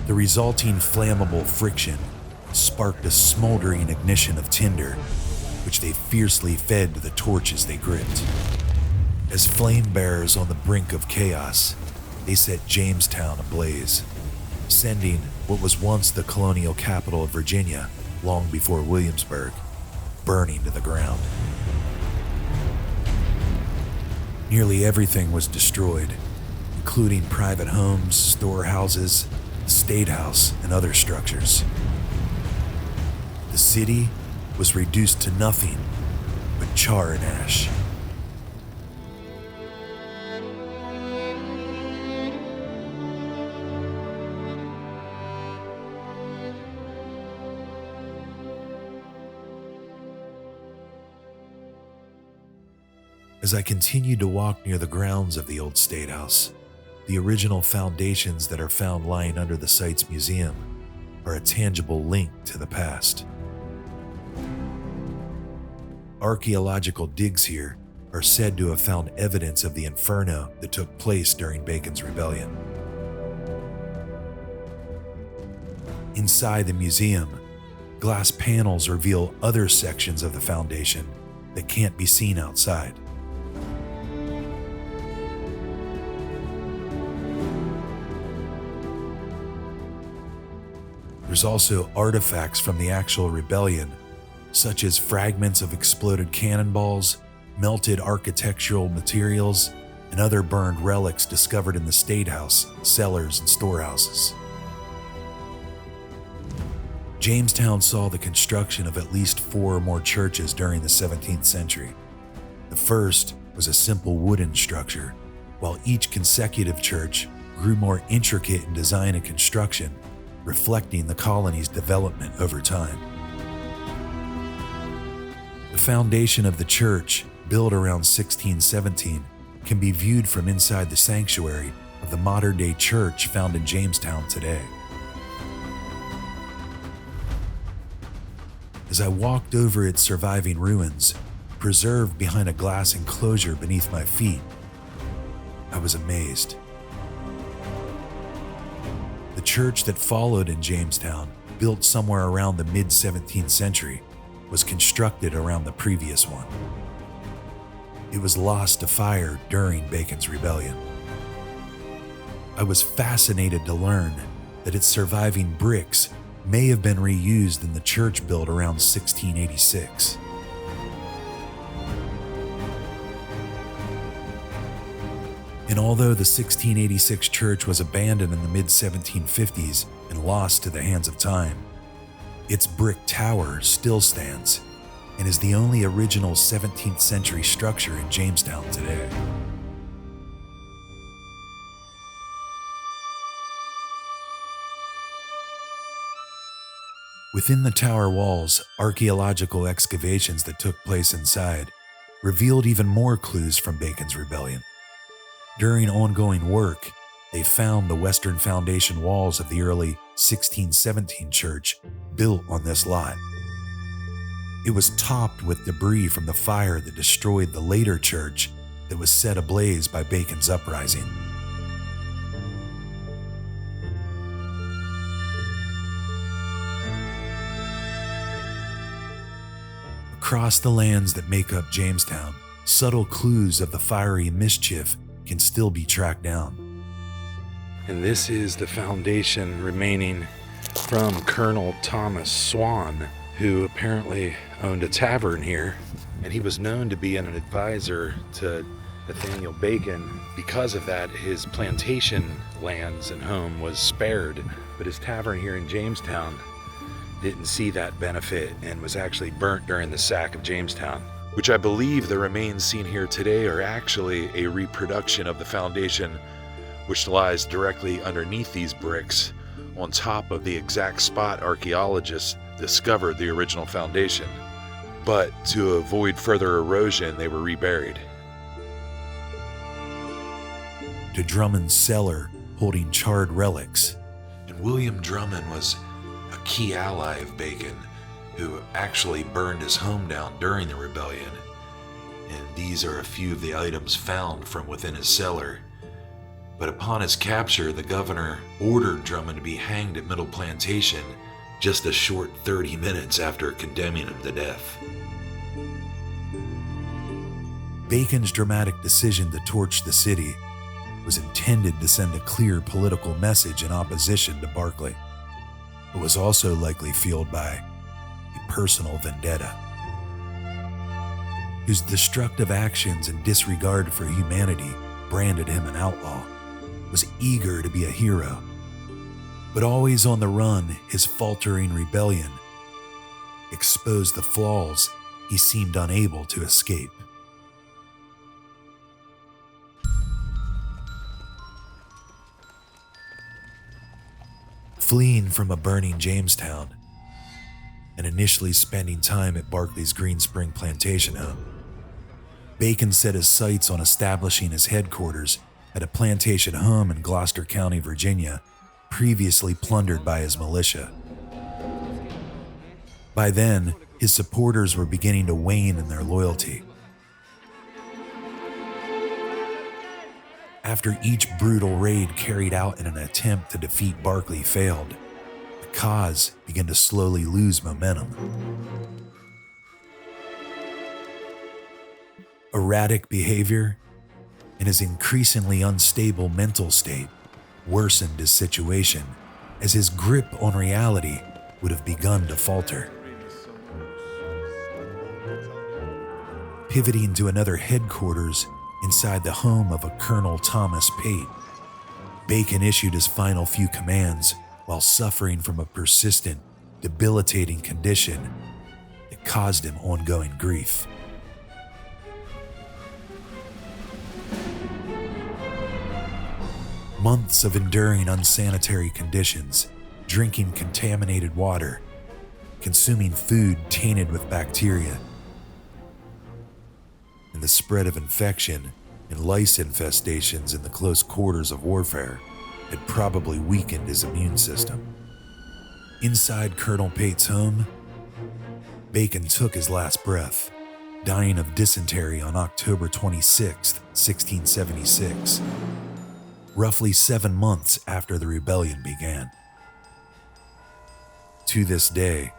The resulting flammable friction sparked a smoldering ignition of tinder, which they fiercely fed to the torches they gripped. As flame bearers on the brink of chaos, they set Jamestown ablaze, sending what was once the colonial capital of Virginia, long before Williamsburg, burning to the ground. Nearly everything was destroyed, including private homes, storehouses, the Statehouse, and other structures. The city was reduced to nothing but char and ash. As I continued to walk near the grounds of the old Statehouse, the original foundations that are found lying under the site's museum are a tangible link to the past. Archaeological digs here are said to have found evidence of the inferno that took place during Bacon's rebellion. Inside the museum, glass panels reveal other sections of the foundation that can't be seen outside. There's also artifacts from the actual rebellion, such as fragments of exploded cannonballs, melted architectural materials, and other burned relics discovered in the Statehouse, cellars, and storehouses. Jamestown saw the construction of at least 4 or more churches during the 17th century. The first was a simple wooden structure, while each consecutive church grew more intricate in design and construction, reflecting the colony's development over time. The foundation of the church, built around 1617, can be viewed from inside the sanctuary of the modern-day church found in Jamestown today. As I walked over its surviving ruins, preserved behind a glass enclosure beneath my feet, I was amazed. The church that followed in Jamestown, built somewhere around the mid-17th century, was constructed around the previous one. It was lost to fire during Bacon's rebellion. I was fascinated to learn that its surviving bricks may have been reused in the church built around 1686. And although the 1686 church was abandoned in the mid-1750s and lost to the hands of time, its brick tower still stands and is the only original 17th century structure in Jamestown today. Within the tower walls, archaeological excavations that took place inside revealed even more clues from Bacon's rebellion. During ongoing work, they found the western foundation walls of the early 1617 church built on this lot. It was topped with debris from the fire that destroyed the later church that was set ablaze by Bacon's uprising. Across the lands that make up Jamestown, subtle clues of the fiery mischief can still be tracked down. And this is the foundation remaining from Colonel Thomas Swan, who apparently owned a tavern here, and he was known to be an advisor to Nathaniel Bacon. Because of that, his plantation lands and home was spared, but his tavern here in Jamestown didn't see that benefit and was actually burnt during the sack of Jamestown, which I believe the remains seen here today are actually a reproduction of the foundation, which lies directly underneath these bricks on top of the exact spot archaeologists discovered the original foundation. But to avoid further erosion, they were reburied. To Drummond's cellar holding charred relics. And William Drummond was a key ally of Bacon, who actually burned his home down during the rebellion. And these are a few of the items found from within his cellar. But upon his capture, the governor ordered Drummond to be hanged at Middle Plantation just a short 30 minutes after condemning him to death. Bacon's dramatic decision to torch the city was intended to send a clear political message in opposition to Berkeley, but was also likely fueled by a personal vendetta, whose destructive actions and disregard for humanity branded him an outlaw, was eager to be a hero. But always on the run, his faltering rebellion exposed the flaws he seemed unable to escape. Fleeing from a burning Jamestown and initially spending time at Berkeley's Green Spring plantation home, Bacon set his sights on establishing his headquarters at a plantation home in Gloucester County, Virginia, previously plundered by his militia. By then, his supporters were beginning to wane in their loyalty. After each brutal raid carried out in an attempt to defeat Berkeley failed, the cause began to slowly lose momentum. Erratic behavior and his increasingly unstable mental state worsened his situation as his grip on reality would have begun to falter. Pivoting to another headquarters inside the home of a Colonel Thomas Pate, Bacon issued his final few commands while suffering from a persistent, debilitating condition that caused him ongoing grief. Months of enduring unsanitary conditions, drinking contaminated water, consuming food tainted with bacteria, and the spread of infection and lice infestations in the close quarters of warfare had probably weakened his immune system. Inside Colonel Pate's home, Bacon took his last breath, dying of dysentery on October 26, 1676, roughly 7 months after the rebellion began. To this day,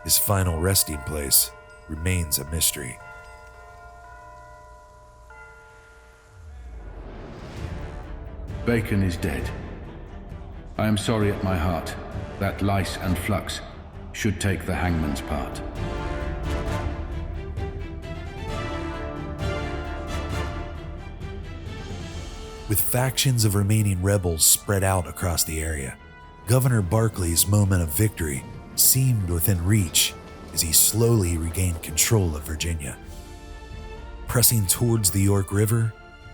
his final resting place remains a mystery. Bacon is dead. I am sorry at my heart that lice and flux should take the hangman's part. With factions of remaining rebels spread out across the area, Governor Berkeley's moment of victory seemed within reach as he slowly regained control of Virginia. Pressing towards the York River,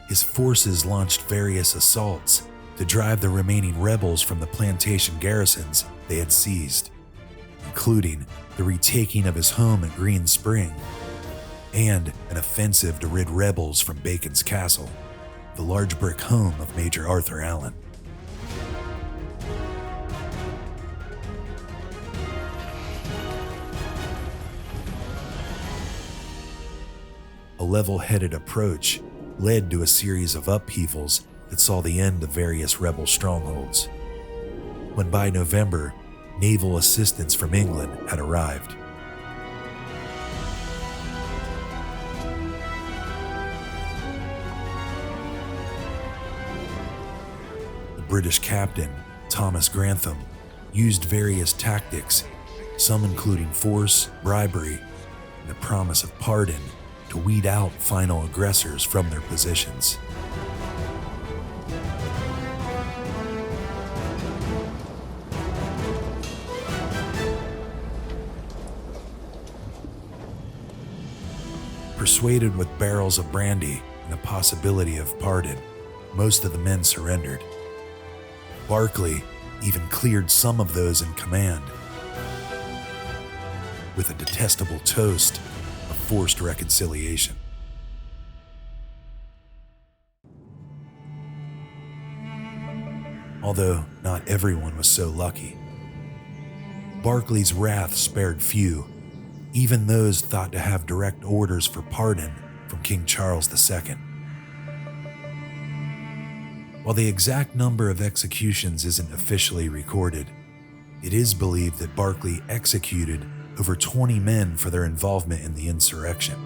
his forces launched various assaults to drive the remaining rebels from the plantation garrisons they had seized, including the retaking of his home at Green Spring and an offensive to rid rebels from Bacon's castle, the large brick home of Major Arthur Allen. A level-headed approach led to a series of upheavals that saw the end of various rebel strongholds, when by November, naval assistance from England had arrived. The British captain, Thomas Grantham, used various tactics, some including force, bribery, and the promise of pardon, to weed out final aggressors from their positions. Persuaded with barrels of brandy and the possibility of pardon, most of the men surrendered. Berkeley even cleared some of those in command with a detestable toast of forced reconciliation. Although not everyone was so lucky, Berkeley's wrath spared few, even those thought to have direct orders for pardon from King Charles II. While the exact number of executions isn't officially recorded, it is believed that Berkeley executed over 20 men for their involvement in the insurrection.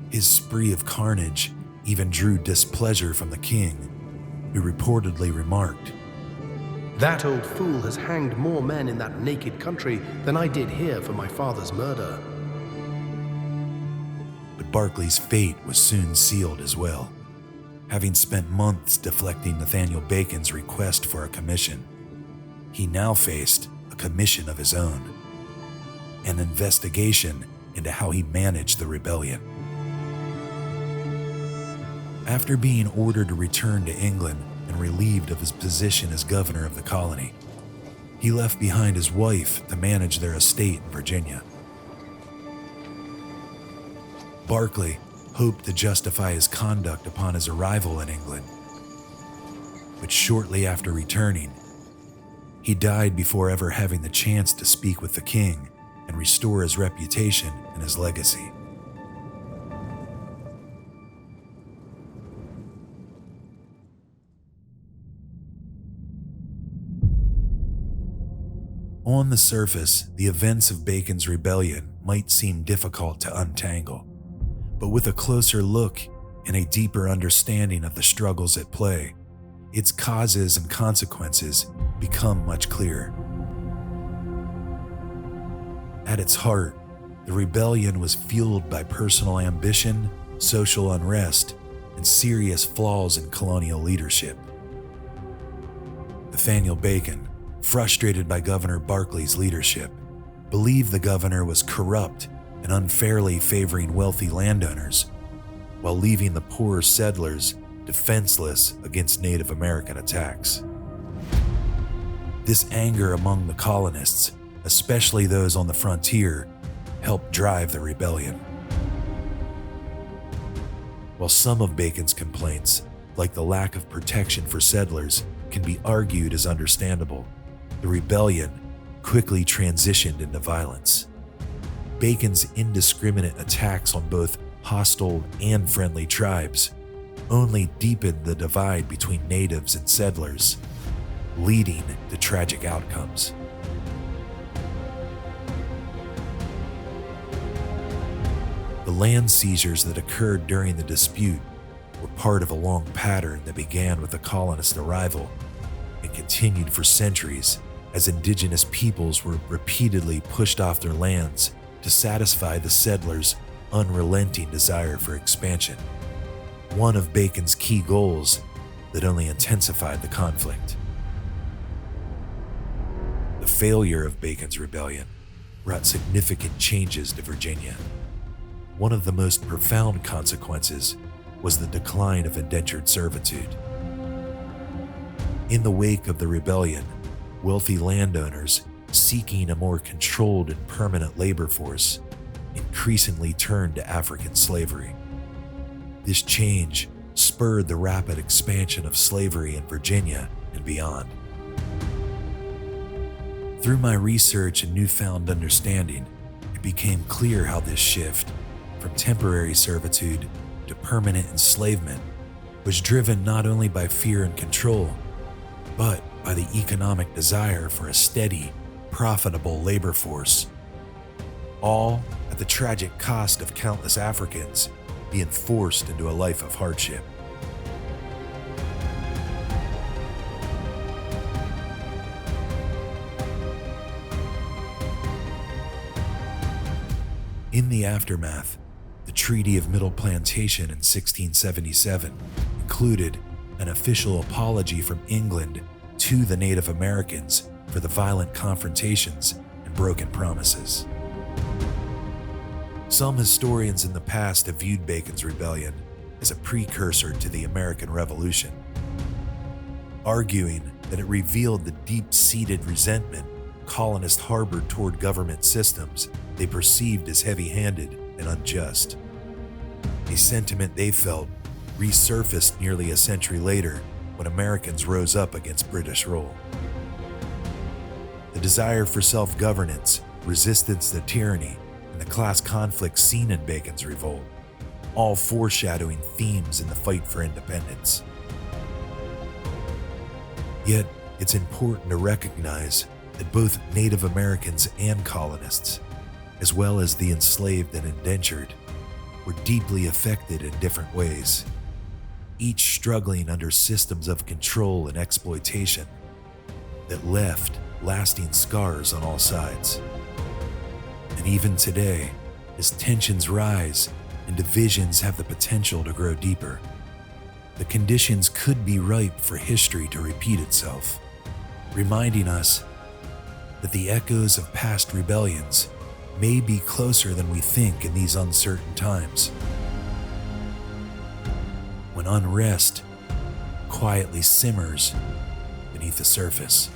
His spree of carnage even drew displeasure from the king, who reportedly remarked, "That old fool has hanged more men in that naked country than I did here for my father's murder." But Berkeley's fate was soon sealed as well. Having spent months deflecting Nathaniel Bacon's request for a commission, he now faced a commission of his own, an investigation into how he managed the rebellion. After being ordered to return to England and relieved of his position as governor of the colony, he left behind his wife to manage their estate in Virginia. Berkeley hoped to justify his conduct upon his arrival in England, but shortly after returning, he died before ever having the chance to speak with the king and restore his reputation and his legacy. On the surface, the events of Bacon's rebellion might seem difficult to untangle, but with a closer look and a deeper understanding of the struggles at play, its causes and consequences become much clearer. At its heart, the rebellion was fueled by personal ambition, social unrest, and serious flaws in colonial leadership. Nathaniel Bacon, frustrated by Governor Berkeley's leadership, believed the governor was corrupt and unfairly favoring wealthy landowners, while leaving the poorer settlers defenseless against Native American attacks. This anger among the colonists, especially those on the frontier, helped drive the rebellion. While some of Bacon's complaints, like the lack of protection for settlers, can be argued as understandable, the rebellion quickly transitioned into violence. Bacon's indiscriminate attacks on both hostile and friendly tribes only deepened the divide between natives and settlers, leading to tragic outcomes. The land seizures that occurred during the dispute were part of a long pattern that began with the colonist arrival and continued for centuries as indigenous peoples were repeatedly pushed off their lands to satisfy the settlers' unrelenting desire for expansion, one of Bacon's key goals that only intensified the conflict. The failure of Bacon's rebellion brought significant changes to Virginia. One of the most profound consequences was the decline of indentured servitude. In the wake of the rebellion, wealthy landowners seeking a more controlled and permanent labor force increasingly turned to African slavery. This change spurred the rapid expansion of slavery in Virginia and beyond. Through my research and newfound understanding, it became clear how this shift from temporary servitude to permanent enslavement was driven not only by fear and control, but by the economic desire for a steady, profitable labor force, all at the tragic cost of countless Africans being forced into a life of hardship. In the aftermath, the Treaty of Middle Plantation in 1677 included an official apology from England to the Native Americans for the violent confrontations and broken promises. Some historians in the past have viewed Bacon's rebellion as a precursor to the American Revolution, arguing that it revealed the deep-seated resentment colonists harbored toward government systems they perceived as heavy-handed and unjust. A sentiment they felt resurfaced nearly a century later when Americans rose up against British rule. The desire for self-governance, resistance to tyranny, and the class conflict seen in Bacon's revolt, all foreshadowing themes in the fight for independence. Yet, it's important to recognize that both Native Americans and colonists, as well as the enslaved and indentured, were deeply affected in different ways, each struggling under systems of control and exploitation that left lasting scars on all sides. And even today, as tensions rise and divisions have the potential to grow deeper, the conditions could be ripe for history to repeat itself, reminding us that the echoes of past rebellions may be closer than we think in these uncertain times, when unrest quietly simmers beneath the surface.